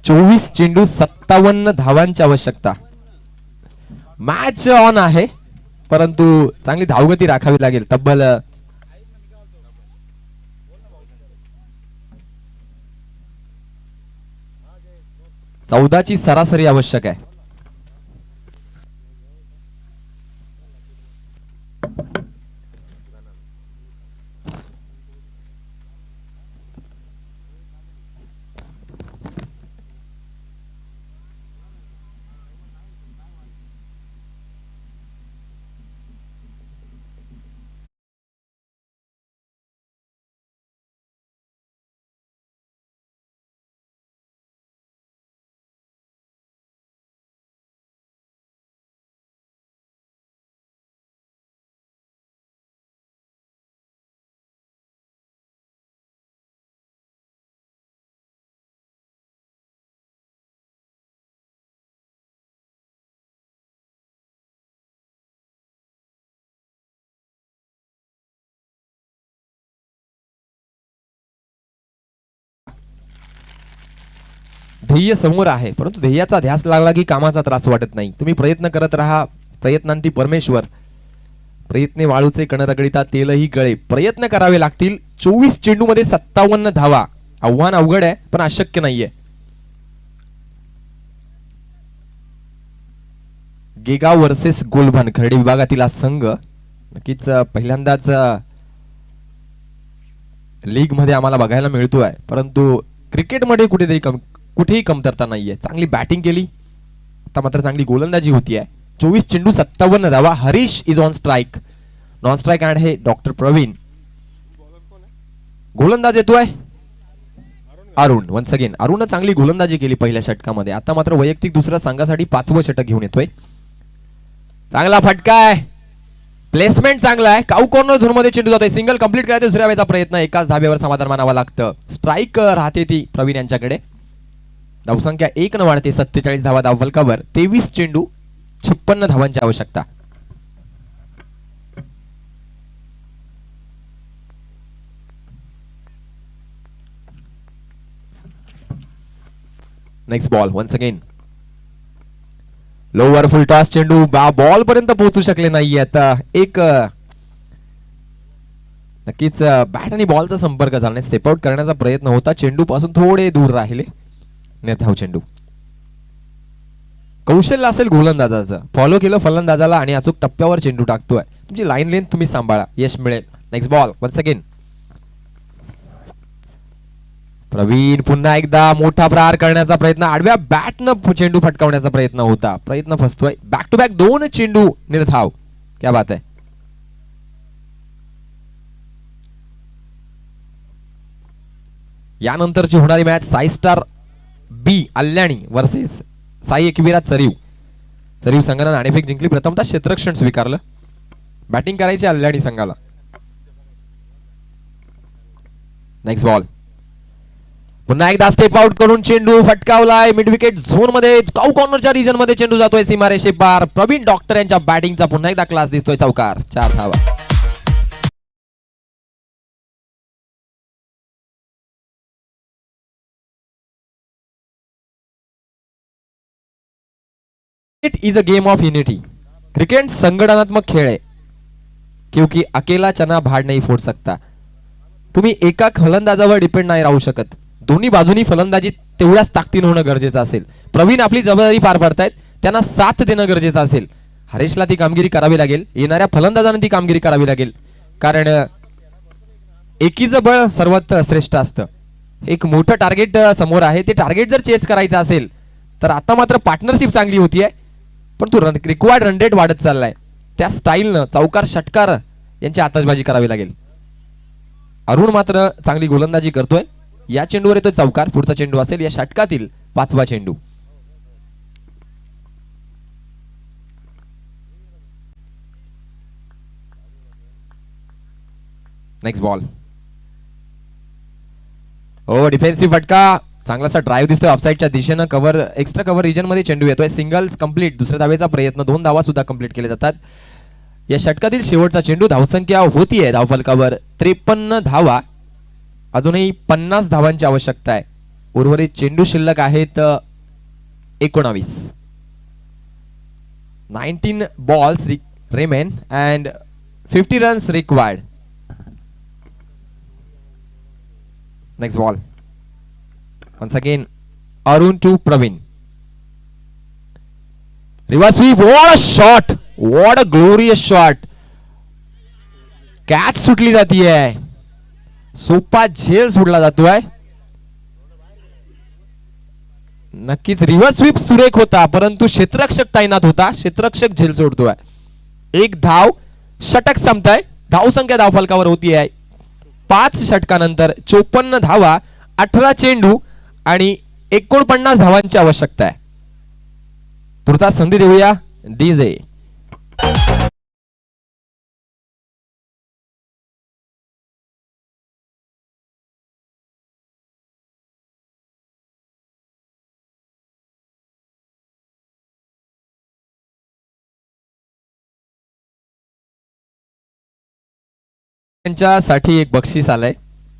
24 चेंडू 57 धावांची आवश्यकता. मॅच ऑन आहे, परंतु चांगली धावगती राखावी लागेल. तब्बल 14ची सरासरी आवश्यक आहे. ध्येय समोर आहे, परंतु ध्येयाचा ध्यास लागला की कामाचा त्रास वाटत नाही. तुम्ही प्रयत्न करत राहा, प्रयत्नांती परमेश्वर. प्रयत्ने वाळूचे कण रगडिता तेलही गळे. प्रयत्न करावे लागतील. 24 चेंडू मध्ये 57 धावा. आव्हान अवघड आहे, पण अशक्य नाहीये. गेगाव वर्सेस गोलभान खर्डे विभागातील हा संघ नक्कीच पहिल्यांदाच लीग मध्ये आम्हाला बघायला मिळतोय, परंतु क्रिकेटमध्ये कुठेही कमतरता नाहीये. चांगली बॅटिंग केली, आता मात्र चांगली गोलंदाजी होतीये. 24 चेंडू 57 धावा. Harish is on strike. Non strike आहे डॉक्टर प्रवीण. गोलंदाज येतोय अरुण. वन्स अगेन अरुणने चांगली गोलंदाजी केली पहिल्या षटकामध्ये. आता मात्र वैयक्तिक दुसऱ्या संघासाठी 5वं षटक घेऊन येतोय. चांगला फटका आहे, प्लेसमेंट चांगला आहे. काऊ कॉर्नर झोन मध्ये चेंडू जातोय. सिंगल कंप्लीट करायचा दुसऱ्या वेळेचा प्रयत्न. एकाच धाब्यावर समाधान मानावं लागतं. स्ट्राईक राहते ती प्रवीण यांच्याकडे. धावसंख्या 1 न वाढते. 47 धावा धावफलकावर. 23 चेंडू 56 धावांची आवश्यकता. Next ball. Once again lower full toss चेंडू बॉल पर्यंत पोहोचू शकले नाहीये. आता एक नक्कीच बॅट आणि बॉलचा संपर्क झाला. स्टेप आउट करण्याचा प्रयत्न होता, चेंडू पासून थोडे दूर राहिले. निर्धाव चेंडू. कौशल्य असेल गोलंदाजाचं. फॉलो केलं फलंदाजाला आणि अचूक टप्प्यावर चेंडू टाकतोय. तुमची लाईन लेंथ तुम्ही सांभाळा, यश मिळेल. Next ball. Once again Praveen पुन्हा एकदा मोठा प्रहार करण्याचा प्रयत्न. आडव्या बॅटनं चेंडू फटकावण्याचा प्रयत्न होता, प्रयत्न फसतोय. बॅक टू बॅक 2 चेंडू निर्धाव. क्या बात आहे. यानंतरची होणारी मॅच साई स्टार बी अल्याणी वर्सेस साई एकविरा चरीव. चरीव संघाने नाणेफेक जिंकली. प्रथमतः क्षेत्ररक्षण स्वीकारलं. बॅटिंग करायची अल्याणी संघाला. Next ball. पुन्हा एकदा स्टेप आउट करून चेंडू फटकावलाय. मिड विकेट झोन मध्ये काऊ कॉर्नरच्या रिजन मध्ये चेंडू जातोय सीमारेषे पार. प्रवीण डॉक्टर यांच्या बॅटिंगचा पुन्हा एकदा क्लास दिसतोय. चौकार. 4 धावा. It is a game of unity. Cricket संघटनात्मक खेळ है, क्योंकि अकेला चना भाड नहीं फोड़ सकता. तुम्ही एका फलंदाजावर डिपेंड नाही राहू शकत. दोन्ही बाजूनी फलंदाजी तेवढ्याच ताकदीने होणं गरजेचं असेल. प्रवीण आपली जबाबदारी पार पाडतायत, त्यांना साथ देणं गरजेचं असेल. हरेशला ती कामगिरी करावी लागेल. येणाऱ्या फलंदाजांना ती कामगिरी करावी लागेल, कारण एकीचं बळ सर्वात श्रेष्ठ असतं. एक मोठं टार्गेट समोर आहे. ते टार्गेट जर चेस करायचं असेल तर आता मात्र पार्टनरशिप चांगली होतीये, पण तो रिक्वायर्ड रन रेट वाढत चाललाय. त्या स्टाईलनं चौकार षटकार यांची आतषबाजी करावी लागेल. अरुण मात्र चांगली गोलंदाजी करतोय. या चेंडूवर येतोय चौकार. पुढचा चेंडू असेल या षटकातील 5वा चेंडू. Next ball. हो, डिफेन्सिव्ह फटका. चांगलासा ड्राईव्ह दिसतोय ऑफसाईडच्या दिशेनं. कव्हर एक्स्ट्रा कव्हर रिजन मध्ये चेंडू येतोय. Singles complete. दुसऱ्या धावेचा प्रयत्न. 2 धावा सुद्धा कंप्लीट केले जातात. या षटकातील शेवटचा चेंडू. धावसंख्या होतीये धावफलकावर 53 धावा. अजूनही 50 धावांची आवश्यकता आहे. उर्वरित चेंडू शिल्लक आहेत 19. 19 balls remain and 50 runs required. Next ball. Once again, Arun to Praveen. Reverse sweep. What a shot! What a glorious shot! Catch सुटली जातीये. सोपा झेल सुटला जातोय. नक्कीच रिव्हर्स स्वीप सुरेख होता, परंतु क्षेत्ररक्षक तैनात होता. क्षेत्ररक्षक झेल सोडतोय. एक धाव, षटक संपतंय. धावसंख्या धावफलकावर होती आहे 5 षटकानंतर 54 धावा, 18 चेंडू आणि 49 धावांची आवश्यकता आहे. पुढचा संधी देऊया डीजे. त्यांच्यासाठी एक बक्षीस आलंय.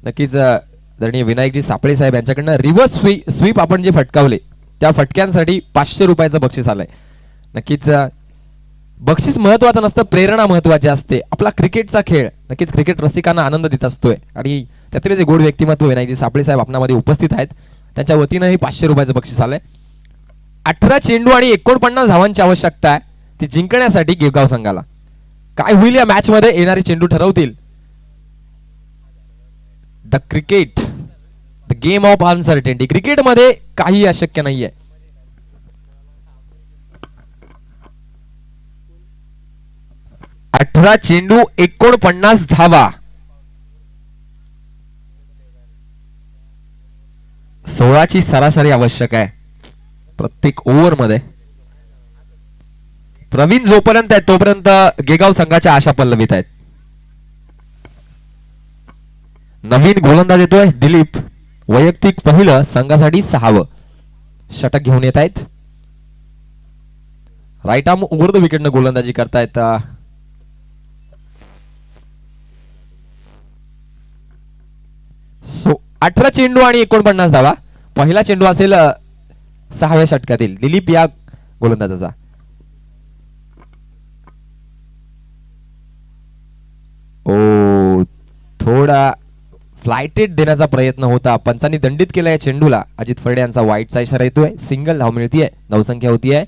नक्कीच आदरणीय विनायकजी सापळे साहेब यांच्याकडनं रिव्हर्स स्वीप आपण जे फटकावले त्या फटक्यांसाठी 500 रुपयाचं बक्षीस आलंय. नक्कीच बक्षीस महत्वाचं नसतं, प्रेरणा महत्वाची असते. आपला क्रिकेटचा खेळ नक्कीच क्रिकेट रसिकांना आनंद देत असतोय आणि त्यातले जे गोड व्यक्तिमत्व विनायकजी सापळे साहेब आपणामध्ये उपस्थित आहेत त्यांच्या वतीनंही 500 रुपयाचं बक्षीस आलंय. 18 चेंडू आणि 49 धावांची आवश्यकता आहे ती जिंकण्यासाठी गिरगाव संघाला. काय होईल या मॅच मध्ये येणारे चेंडू ठरवतील. The cricket, the game of uncertainty. Cricket मध्ये काही अशक्य नाहीये. अठरा चेंडू 49 धावा. 16ची सरासरी आवश्यक आहे प्रत्येक ओव्हर मध्ये. प्रवीण जोपर्यंत आहे तोपर्यंत गेगाव संघाच्या आशा पल्लवित आहेत. नवीन गोलंदाज येतोय दिलीप. वैयक्तिक पहिलं, संघासाठी 6वं षटक घेऊन येत आहेत. Right arm over the wicket न गोलंदाजी करतायत. 18 चेंडू आणि 49 धावा. पहिला चेंडू असेल 6व्या षटकातील दिलीप या गोलंदाजाचा. ओ, थोडा फ्लायटेड देण्याचा प्रयत्न होता. पंचांनी दंडित केला या चेंडूला. अजित फर्डे यांचा वाईटचा इशारा येतोय. सिंगल धाव मिळतीये. धावसंख्या होती आहे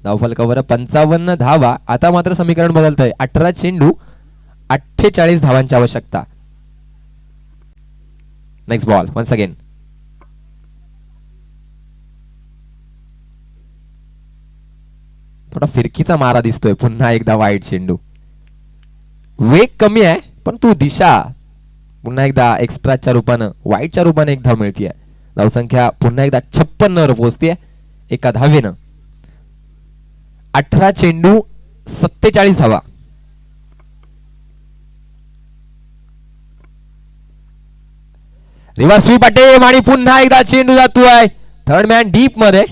धावफलकावर 55 धावा. आता मात्र समीकरण बदलतंय. 18 चेंडू 48 धावांची आवश्यकता. Next ball once again. थोडा फिरकीचा मारा दिसतोय. पुन्हा एकदा वाईट चेंडू. वेग कमी आहे पण तू दिशा पुन्हा एकदा एक्स्ट्राच्या रूपानं वाईटच्या रूपाने एक धाव मिळतीये. धावसंख्या पुन्हा एकदा 56 वर पोहोचतीये एका धावेनं. 18 चेंडू 47 धावा. रिव्हर्स स्वीप अटेम आणि पुन्हा एकदा चेंडू जातोय थर्ड मॅन डीप मध्ये.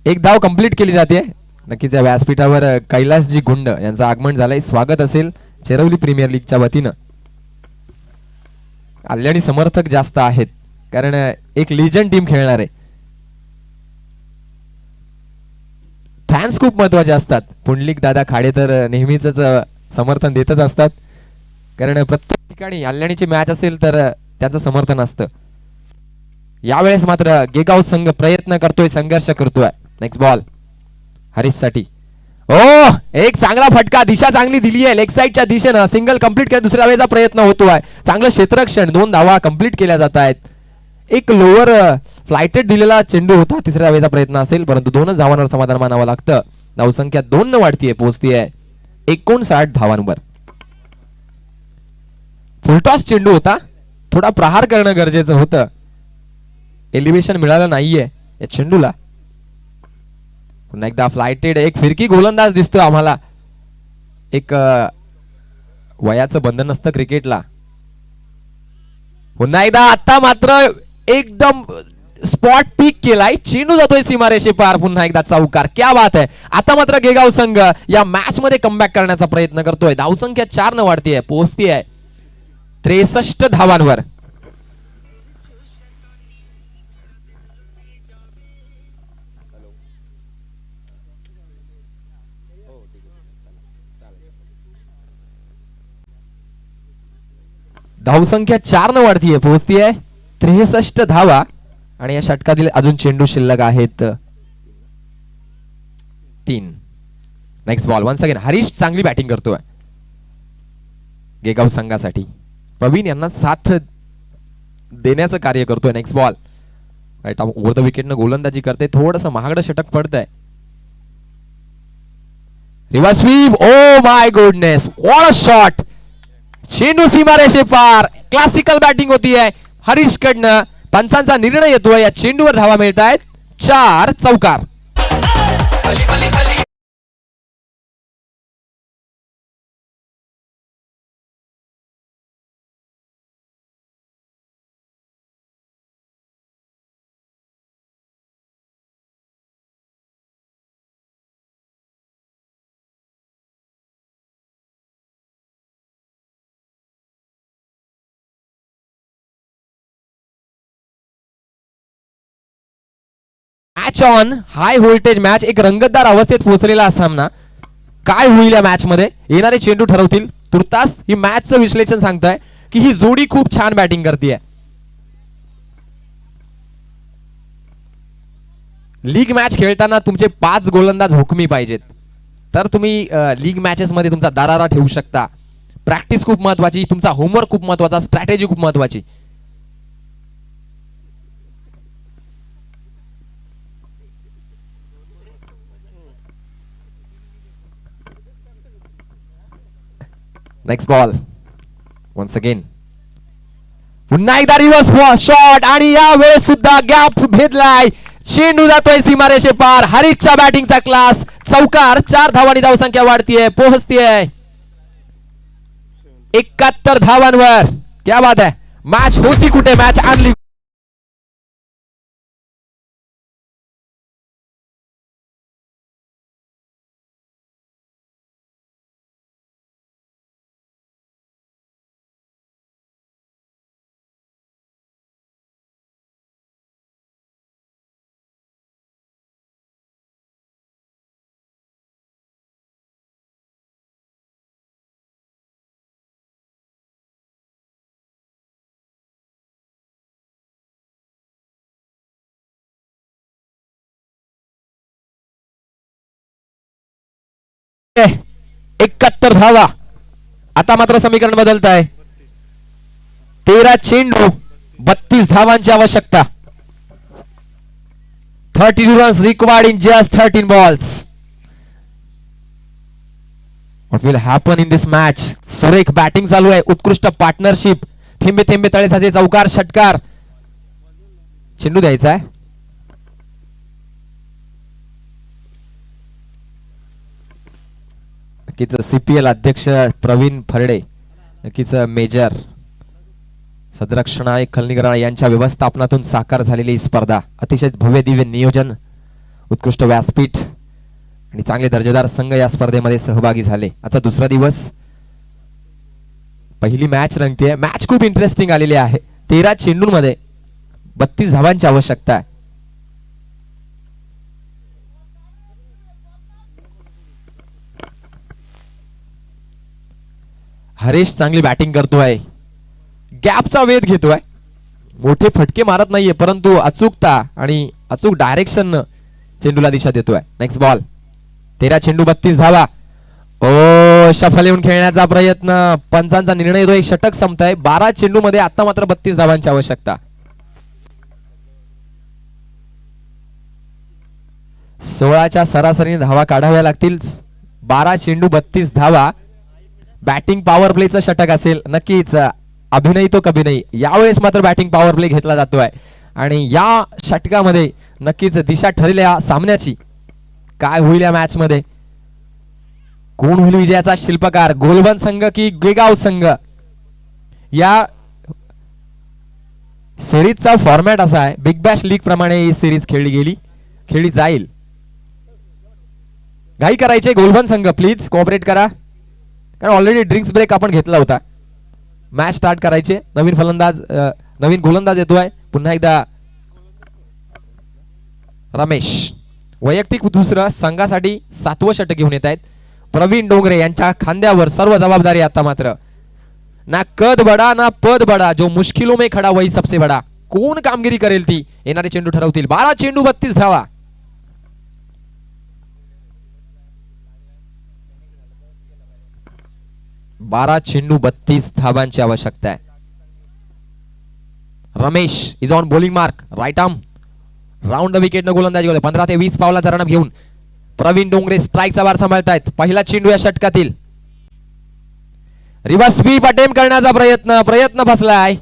एक धाव कंप्लीट केली जाते. नक्कीच या व्यासपीठावर कैलासजी गुंड यांचं आगमन झालंय. स्वागत असेल चेरवली प्रीमियर लीगच्या वतीनं. कल्याणी समर्थक जास्त आहेत कारण एक लिजंड टीम खेळणार आहे. फॅन्स खूप महत्वाचे असतात. पुंडलिक दादा खाडे तर नेहमीच समर्थन देतच असतात कारण प्रत्येक ठिकाणी कल्याणीची मॅच असेल तर त्यांचं समर्थन असतं. यावेळेस मात्र गेगाव संघ प्रयत्न करतोय, संघर्ष करतोय. नेक्स्ट बॉल हरीश साठी. ओ, एक चांगला फटका. दिशा चांगली दिली आहे लेग साईडच्या दिशेनं. सिंगल कंप्लीट केला. दुसऱ्या वेळेचा प्रयत्न होतोय. चांगलं क्षेत्ररक्षण. 2 धावा कंप्लीट केल्या जात आहेत. एक लोअर फ्लायटेड दिलेला चेंडू होता. तिसऱ्या वेळेचा प्रयत्न असेल परंतु 2च धावांवर समाधान मानावं लागतं. धावसंख्या 2 न वाढतीये, पोहोचतीये 59 धावांवर. फुलटॉस चेंडू होता. थोडा प्रहार करणं गरजेचं होतं. एलिव्हेशन मिळालं नाहीये या चेंडूला. पुन्हा एकदा फ्लायटेड. एक फिरकी गोलंदाज दिसतोय आम्हाला. एक वयाचं बंधन नसतं क्रिकेटला. पुन्हा एकदा आता मात्र एकदम स्पॉट पिक केलाय. चेंडू जातोय सीमारेषे पार. पुन्हा एकदा चौकार. क्या बात आहे. आता मात्र गेगाव संघ या मॅच मध्ये कमबॅक करण्याचा प्रयत्न करतोय. धावसंख्या 4 न वाढतीये, पोहोचतीये 63 धावांवर. धावसंख्या 4 न वाढतीये, पोहोचतीये 63 धावा आणि या षटकातील अजून चेंडू शिल्लक आहेत 3. Next ball once again. Harish चांगली बॅटिंग करतोय गेगाव संघासाठी. प्रवीण यांना साथ देण्याचं कार्य करतोय. Next ball right over the विकेटनं गोलंदाजी करते. थोडस महागडं षटक पडतंय. Reverse sweep. Oh my goodness, what a shot. चेंडू सीमारेषे पार. क्लासिकल बॅटिंग होतीये हरीश कडनं. पंचांचा निर्णय येतोय. या चेंडूवर धावा मिळत आहेत 4 चौकार. Match on. High voltage match. एक रंगतदार अवस्थेत पोहोचलेला हा सामना. काय होईल या मॅच मध्ये येणारे चेंडू ठरवतील. तुर्तास ही मॅचचं विश्लेषण सांगताय की ही जोडी खूप छान बॅटिंग करते. लीग मॅच खेळताना तुमचे 5 गोलंदाज हुकमी पाहिजेत, तर तुम्ही लीग मॅचेस मध्ये तुमचा दारारा ठेवू शकता. प्रॅक्टिस खूप महत्वाची, तुमचा होमवर्क खूप महत्वाचा, स्ट्रॅटेजी खूप महत्वाची. Next ball once again. पुन्हा एकदा रिव्हर्स शॉट आणि या वेळेस सुद्धा गॅप भेदलाय. चेंडू जातोय सीमारेषे पार. हरीशच्या बॅटिंगचा क्लास. चौकार. 4 धावांनी धावसंख्या वाढतीये, पोहोचतीये 71 धावांवर. क्या बात आहे. मॅच होती कुठे, मॅच आणली. आहे 71 धावा. आता मात्र समीकरण बदलत आहे. 13 चेंडू 32 धावांची आवश्यकता. 32 runs required in just 13 balls. What will happen in this match? सुरेख बॅटिंग चालू आहे. उत्कृष्ट पार्टनरशिप. थेंबे थेंबे तळे साचे. चौकार षटकार. चेंडू द्यायचा आहे. नक्कीच सीपीएल अध्यक्ष प्रवीण फरडे, नक्कीच मेजर सदरक्षणाय खलनिगरा यांच्या व्यवस्थापनातून साकार झालेली ही स्पर्धा. अतिशय भव्य दिव्य नियोजन, उत्कृष्ट व्यासपीठ आणि चांगले दर्जेदार संघ या स्पर्धेमध्ये सहभागी झाले. आजचा दुसरा दिवस, पहिली मॅच रंगते. मॅच खूप इंटरेस्टिंग आलेली आहे. 13 चेंडूंमध्ये 32 धावांची आवश्यकता आहे. हरीश चांगली बॅटिंग करतोय. गॅपचा वेध घेतोय. मोठे फटके मारत नाहीये, परंतु अचूकता आणि अचूक डायरेक्शन चेंडूला दिशा देतोय. Next ball. 13 चेंडू 32 धावा. ओ शफल येऊन खेळण्याचा प्रयत्न. पंचांचा निर्णय येतोय. षटक संपताय. 12 चेंडू मध्ये आता मात्र 32 धावांची आवश्यकता. 16च्या सरासरीने धावा काढाव्या लागतील. 12 चेंडू 32 धावा. बॅटिंग पॉवर प्लेचं षटक असेल. नक्कीच अभिनय तो कभी नाही. यावेळेस मात्र बॅटिंग पॉवर प्ले घेतला जातोय आणि या षटकामध्ये नक्कीच दिशा ठरली या सामन्याची. काय होईल या मॅच मध्ये, कोण होईल विजयाचा शिल्पकार, गोलबन संघ की गेगाव संघ. या सिरीजचा फॉर्मॅट असा आहे, बिग बॅश लीग प्रमाणे ही सिरीज खेळली जाईल. घाई करायचे गोलबन संघ, प्लीज कोऑपरेट करा, कारण ऑलरेडी ड्रिंक्स ब्रेक आपण घेतला होता. मॅच स्टार्ट करायचे. नवीन गोलंदाज येतोय. पुन्हा एकदा रमेश वैयक्तिक दुसरं, संघासाठी 7वं षटक घेऊन येत आहेत. प्रवीण डोंगरे यांच्या खांद्यावर सर्व जबाबदारी आता मात्र. ना कद बडा ना पद बडा, जो मुश्किलों में खडा वही सबसे बडा. कोण कामगिरी करेल ती येणारे चेंडू ठरवतील. 12 चेंडू 32 धावा. बारा चेंडू 32 धावांची आवश्यकता आहे. Ramesh is on bowling mark. Right arm round the wicket न गोलंदाजी करतोय. 15 ते 20 पावलाचा रणप घेऊन प्रवीण डोंगरे स्ट्राईकचा भार सांभाळतायत. पहिला चेंडू या षटकातील. रिव्हर्स स्वीप अटेम्प्ट करण्याचा प्रयत्न फसलाय.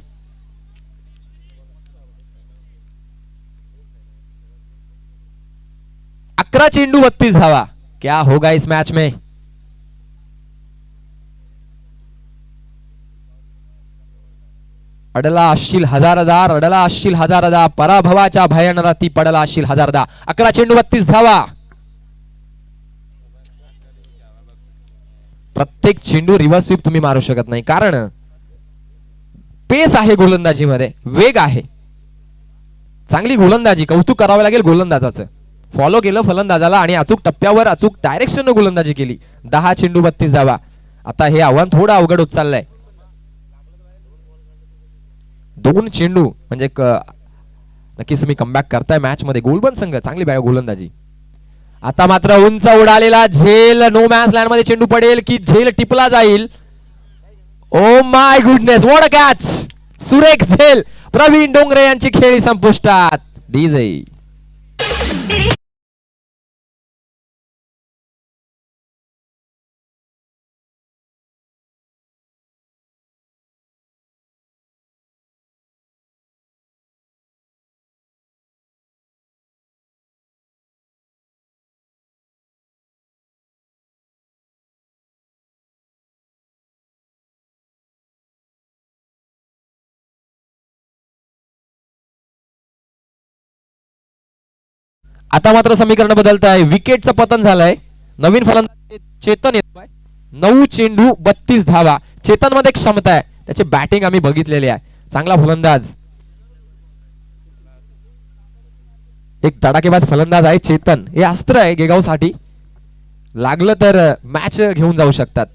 अकरा चेंडू 32 धावा. क्या होगा इस मैच में. अडला असशील हजारदा, रडला असशील हजारदा, पराभवाच्या भयानं ती पडला असशील हजारदा. 11 चेंडू 32 धावा. प्रत्येक चेंडू रिव्हर्स स्वीप तुम्ही मारू शकत नाही, कारण पेस आहे गोलंदाजीमध्ये, वेग आहे. चांगली गोलंदाजी, कौतुक करावं लागेल गोलंदाजाचं. फॉलो केलं फलंदाजाला आणि अचूक टप्प्यावर अचूक डायरेक्शन गोलंदाजी केली. 10 चेंडू 32 धावा. आता हे आव्हान थोडं अवघड होत चाललंय. 2 चेंडू म्हणजे नक्कीच तुम्ही कमबॅक करताय मॅच मध्ये. गोलबन संघ चांगली गोलंदाजी. आता मात्र उंच उडालेला झेल. नो मॅच लँड मध्ये चेंडू पडेल की झेल टिपला जाईल. ओ my goodness, what a catch. सुरेख झेल. प्रवीण डोंगरे यांची खेळी संपुष्टात. डीजे आता मात्र समीकरण बदलत आहे. विकेटचं पतन झालंय. नवीन फलंदाज चेतन येतोय. 9 चेंडू 32 धावा. चेतन मध्ये क्षमता आहे, त्याची बॅटिंग आम्ही बघितलेली आहे. चांगला फलंदाज, एक धडाकेबाज फलंदाज आहे चेतन. हे अस्त्र आहे गेगाव साठी. लागलं तर मॅच घेऊन जाऊ शकतात,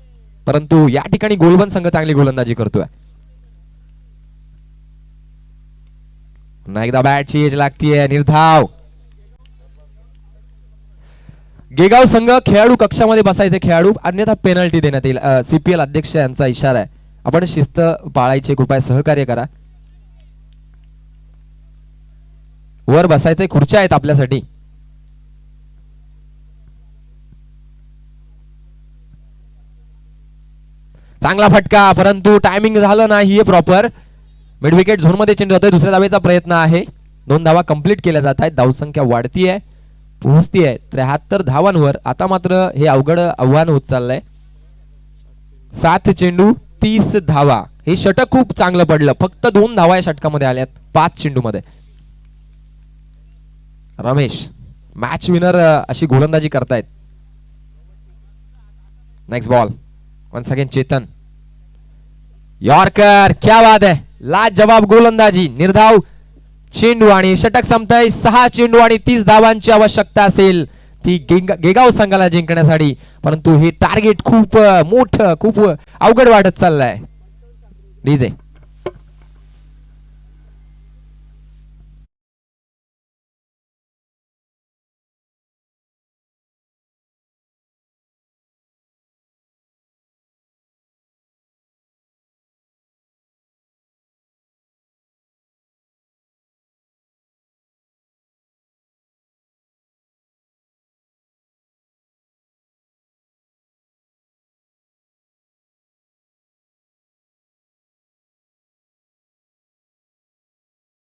परंतु या ठिकाणी गोलबन संघ चांगली गोलंदाजी करतोय. पुन्हा एकदा बॅटची एज लागतीये. निर्धाव. गेगाव संघ खेळाडू कक्षामध्ये बसायचे खेळाडू, अन्यथा पेनल्टी देण्यात येईल. सीपीएल अध्यक्ष यांचा इशारा आहे. आपण शिस्त पाळायची, कृपया सहकार्य करा. वर बसायचे खुर्च्या आहेत आपल्यासाठी. चांगला फटका, परंतु टायमिंग झालं नाही प्रॉपर. मिड विकेट झोन मध्ये चेंडू होतोय. दुसऱ्या धावेचा प्रयत्न आहे. 2 धावा कंप्लीट केल्या जात आहेत. धावसंख्या वाढती आहे, पोहोचती आहे 73 धावांवर. आता मात्र हे अवघड आव्हान होत चाललंय. 7 चेंडू 30 धावा. हे षटक खूप चांगलं पडलं. फक्त 2 धावा या षटकामध्ये आल्यात 5 चेंडू मध्ये. रमेश मॅच विनर अशी गोलंदाजी करतायत. Next ball once again Chetan. Yorker, क्या बात है. लाजवाब गोलंदाजी. निर्धाव चेंडू आणि षटक संपतंय. 6 चेंडू आणि 30 धावांची आवश्यकता असेल ती गेगाव संघाला जिंकण्यासाठी, परंतु हे टार्गेट खूप मोठं, खूप अवघड वाटत चाललंय. डीजे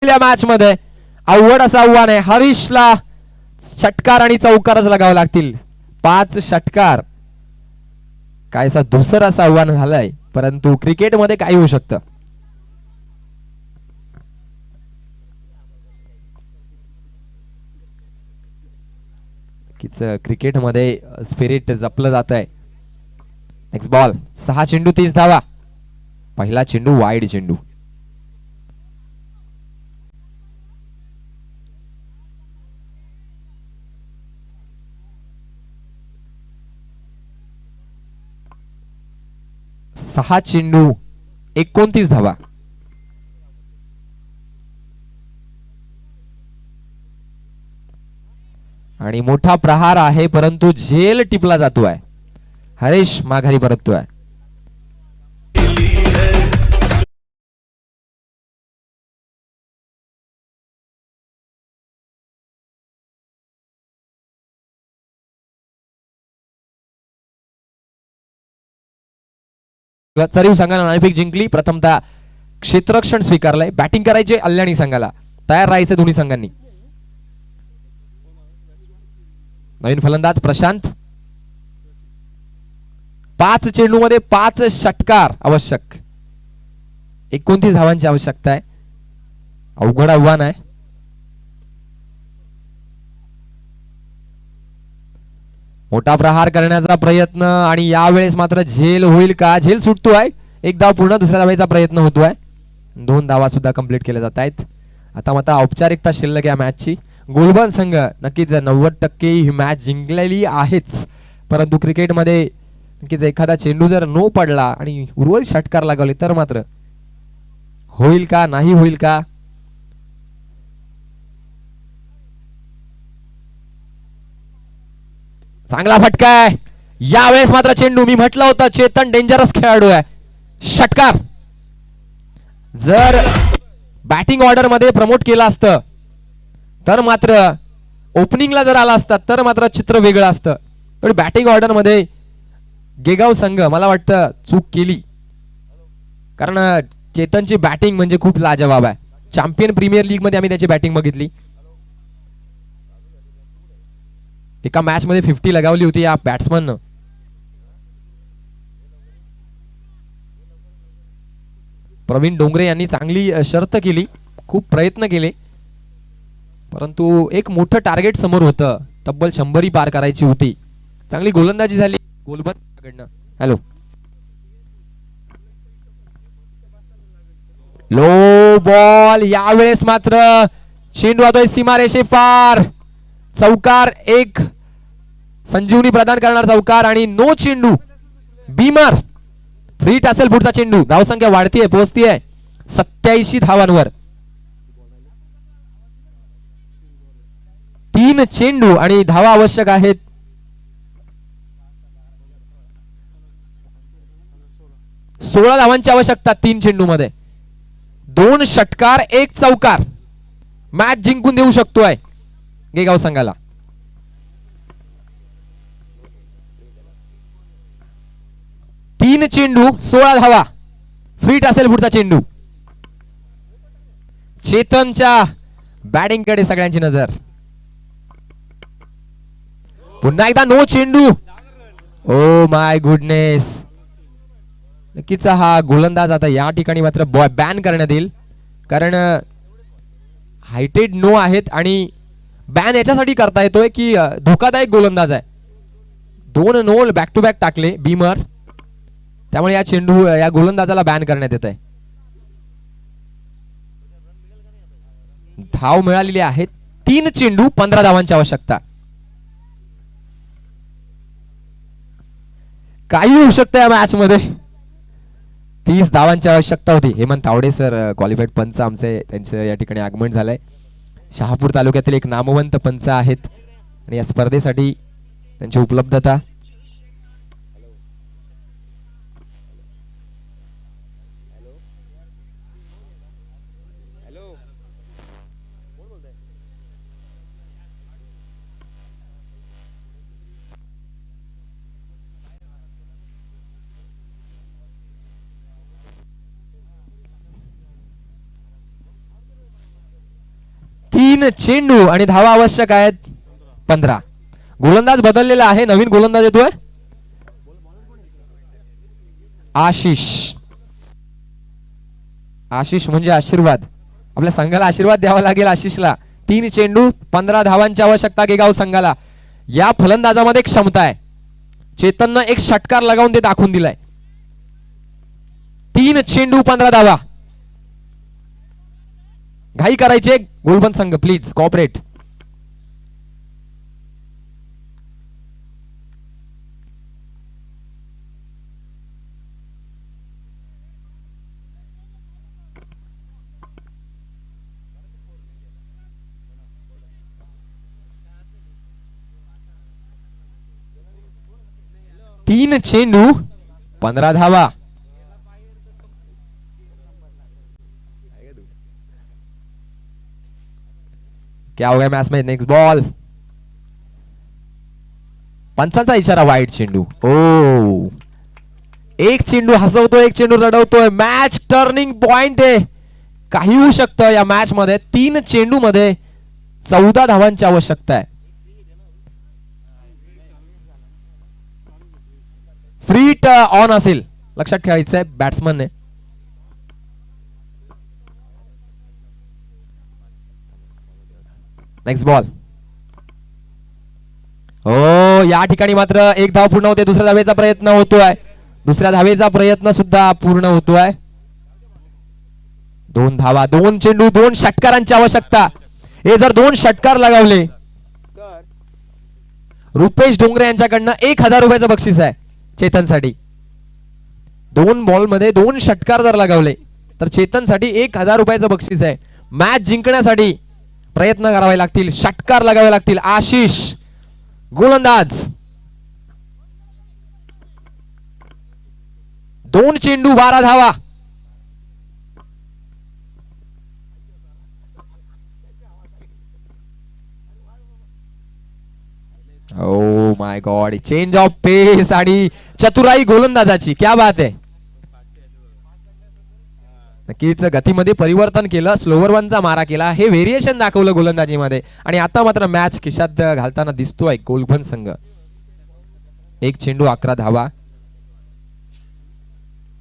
मॅच मध्ये अवघड असं आव्हान आहे. हरीशला षटकार आणि चौकारच लगावे लागतील. 5 षटकार कायसा दुसरं असं आव्हान झालंय, परंतु क्रिकेटमध्ये काही होऊ शकतं. क्रिकेटमध्ये स्पिरिट जपलं जात आहे. Next ball. 6 चेंडू 30 धावा. पहिला चेंडू वाईड चेंडू. सहा चेंडू 29 धावा. आणि मोठा प्रहार आहे परंतु झेल टिपला जातोय. हरेश माघारी परततोय. चरीव संघाने नाणेफेक जिंकली. प्रथमतः क्षेत्ररक्षण स्वीकारलंय. बॅटिंग करायचे अल्याणी संघाला. तयार राहायचे दोन्ही संघांनी. नवीन फलंदाज प्रशांत. 5 चेंडू मध्ये 5 षटकार आवश्यक. 29 धावांची आवश्यकता आहे. अवघड आव्हान आहे. मोठा प्रहार करण्याचा प्रयत्न आणि यावेळेस मात्र झेल होईल का? झेल सुटतोय. एक धाव पूर्ण. दुसऱ्या धावेचा प्रयत्न होतोय. 2 धावा सुद्धा कंप्लीट केल्या जात आहेत. आता मात्र औपचारिकता शिल्लक या मॅचची. गोलबंद संघ नक्कीच 90% ही मॅच जिंकलेली आहेच. परंतु क्रिकेटमध्ये नक्कीच एखादा चेंडू जर नो पडला आणि उर्वरित षटकार लागवले तर मात्र होईल का? नाही होईल का? चांगला फटका आहे. यावेळेस मात्र चेंडू, मी म्हटलं होतं चेतन डेंजरस खेळाडू आहे. षटकार. जर बॅटिंग ऑर्डर मध्ये प्रमोट केलं असतं तर मात्र ओपनिंगला जर आला असता तर मात्र चित्र वेगळं असतं. पण बॅटिंग ऑर्डर मध्ये गेगाव संघ मला वाटतं चूक केली. कारण चेतनची बॅटिंग म्हणजे खूप लाजवाब आहे. चॅम्पियन प्रीमियर लीग मध्ये आम्ही त्याची बॅटिंग बघितली. एका मॅच मध्ये 50 लगावली होती या बॅट्समन. प्रवीण डोंगरे यांनी चांगली शर्त केली. खूप प्रयत्न केले परंतु एक मोठं टार्गेट समोर होतं. तब्बल 100 पार करायची होती. चांगली गोलंदाजी झाली गोलबंदकडनं. Hello, low ball. यावेळेस मात्र चेंडू जातोय सीमारेषे पार. चौकार. एक संजीवनी प्रदान करणार चौकार आणि नो चेंडू. बीमर. फ्रीट असेल पुढचा चेंडू. धावसंख्या वाढतीये, पोहोचतीये 87 धावांवर. 3 चेंडू आणि धावा आवश्यक आहेत. 16 धावांची आवश्यकता 3 चेंडू मध्ये. 2 षटकार 1 चौकार. मॅच जिंकून देऊ शकतोय गेगाव संघाला. तीन चेंडू 16 धावा. फ्रीट असेल पुढचा चेंडू. चेतनच्या बॅटिंग कडे सगळ्यांची नजर. पुन्हा एकदा नो चेंडू. ओ माय गुडनेस. नक्कीच हा गोलंदाज आता या ठिकाणी मात्र बॅन करण्यात येईल. कारण हायटेड नो आहेत आणि बॅन याच्यासाठी करता येतोय की धोकादायक गोलंदाज आहे. 2 नो बॅक टू बॅक टाकले बीमर. त्यामुळे या चेंडू या गोलंदाजाला बॅन करण्यात येत आहे. धाव मिळालेली आहे. 3 चेंडू 15 धावांची आवश्यकता. काही होऊ शकतं या मॅच मध्ये. 30 धावांची आवश्यकता होती. हेमंत तावडे सर क्वालिफाईड पंच आमचे, त्यांचं या ठिकाणी आगमन झालंय. शहापूर तालुक्यातील एक नामवंत पंच आहेत आणि या स्पर्धेसाठी त्यांची उपलब्धता. तीन चेंडू आणि धावा आवश्यक आहेत 15. गोलंदाज बदललेला आहे. नवीन गोलंदाज येतोय आशिष. आशिष म्हणजे आशीर्वाद. आपल्या संघाला आशीर्वाद द्यावा लागेल आशिषला. 3 चेंडू 15 धावांची आवश्यकता गेगाव संघाला. या फलंदाजामध्ये क्षमता आहे. चेतननं एक षटकार लगावून ते दाखवून दिलाय. 3 चेंडू 15 धावा. घाई करायचे गोलबंद संघ, प्लीज कॉपरेट. 3 चेंडू 15 धावा. क्या हो गया मॅच में? Next ball. पंचांचा इशारा, वाईट चेंडू. ओ, एक चेंडू हसवतोय, एक चेंडू रडवतोय. मॅच टर्निंग पॉइंट आहे. काही होऊ शकतं या मॅच मध्ये. 3 चेंडू मध्ये 14 धावांची आवश्यकता आहे. फ्री ऑन असेल, लक्षात ठेवायचं आहे बॅट्समनने. Next ball. हो, या ठिकाणी मात्र एक धाव पूर्ण होते. दुसऱ्या धावेचा प्रयत्न होतोय. दुसऱ्या धावेचा प्रयत्न सुद्धा पूर्ण होतोय. 2 धावा, 2 चेंडू, 2 षटकारांची आवश्यकता. हे जर 2 षटकार लगावले तर रुपेश डोंगरे यांच्याकडनं 1000 रुपयाचं बक्षीस आहे चेतनसाठी. 2 बॉल मध्ये 2 षटकार जर लगावले तर चेतनसाठी 1000 रुपयाचं बक्षीस आहे. मॅच जिंकण्यासाठी प्रयत्न करावे लागतील, षटकार लगावे लागतील. आशिष गोलंदाज. 2 चेंडू 12 धावा. Oh my god, change of pace आणि चतुराई गोलंदाजाची. क्या बात आहे. नक्कीच गतीमध्ये परिवर्तन केलं, स्लोवर वनचा मारा केला, हे व्हेरिएशन दाखवलं गोलंदाजीमध्ये. आणि आता मात्र मॅच खिशात घालताना दिसतोय गोलबन संघ. 1 चेंडू 11 धावा.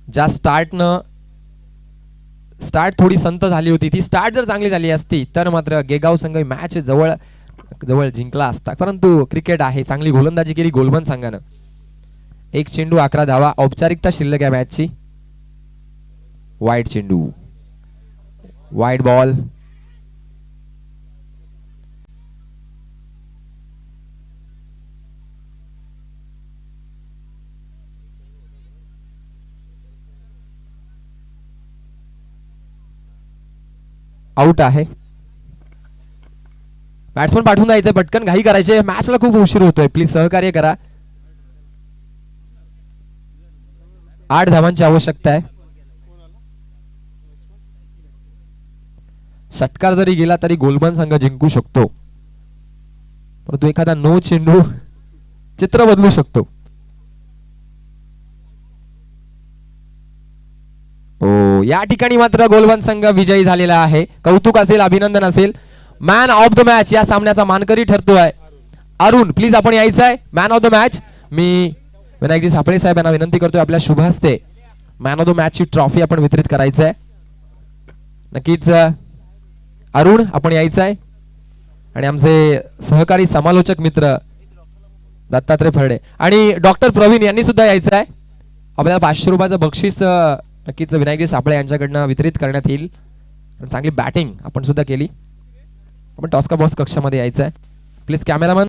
ज्या स्टार्ट थोडी संत झाली होती, ती स्टार्ट जर चांगली झाली असती तर मात्र गेगाव संघ मॅच जवळ जिंकला असता. परंतु क्रिकेट आहे, चांगली गोलंदाजी केली गोलबन संघानं. 1 चेंडू 11 धावा. औपचारिकता शिल्लक आहे मॅचची. वाईट चेंडू, वाईट बॉल. आउट आहे. बॅट्समन पाठवून द्यायचं, पटकन घाई करायचे. मॅचला खूप उशीर होतोय, प्लीज सहकार्य करा. 8 धावांची आवश्यकता आहे. षटकार जरी गेला तरी गोलबन संघ जिंकू शकतो, परंतु एखादा नो चेंडू चित्र बदलू शकतो. ओ, या ठिकाणी मात्र गोलबन संघ विजयी झालेला आहे. कौतुक असेल, अभिनंदन असेल. मॅन ऑफ द मॅच या सामन्याचा मानकरी ठरतोय अरुण. प्लीज आपण यायचं आहे मॅन ऑफ द मॅच. मी विनायकजी सापळे साहेब यांना विनंती करतोय आपल्या शुभ हस्ते मॅन ऑफ द मॅच ची ट्रॉफी आपण वितरित करायचं आहे. नक्कीच अरुण आपण यायचं आहे. आणि आमचे सहकारी समालोचक मित्र दत्तात्रय फरडे आणि डॉक्टर प्रवीण यांनी सुद्धा यायचं आहे. आपल्याला 500 रुपयाचं बक्षीस नक्कीच विनायकजी सापळे यांच्याकडनं वितरित करण्यात येईल. चांगली बॅटिंग आपण सुद्धा केली. आपण टॉस का बॉक्स कक्षामध्ये यायचं आहे. Please cameraman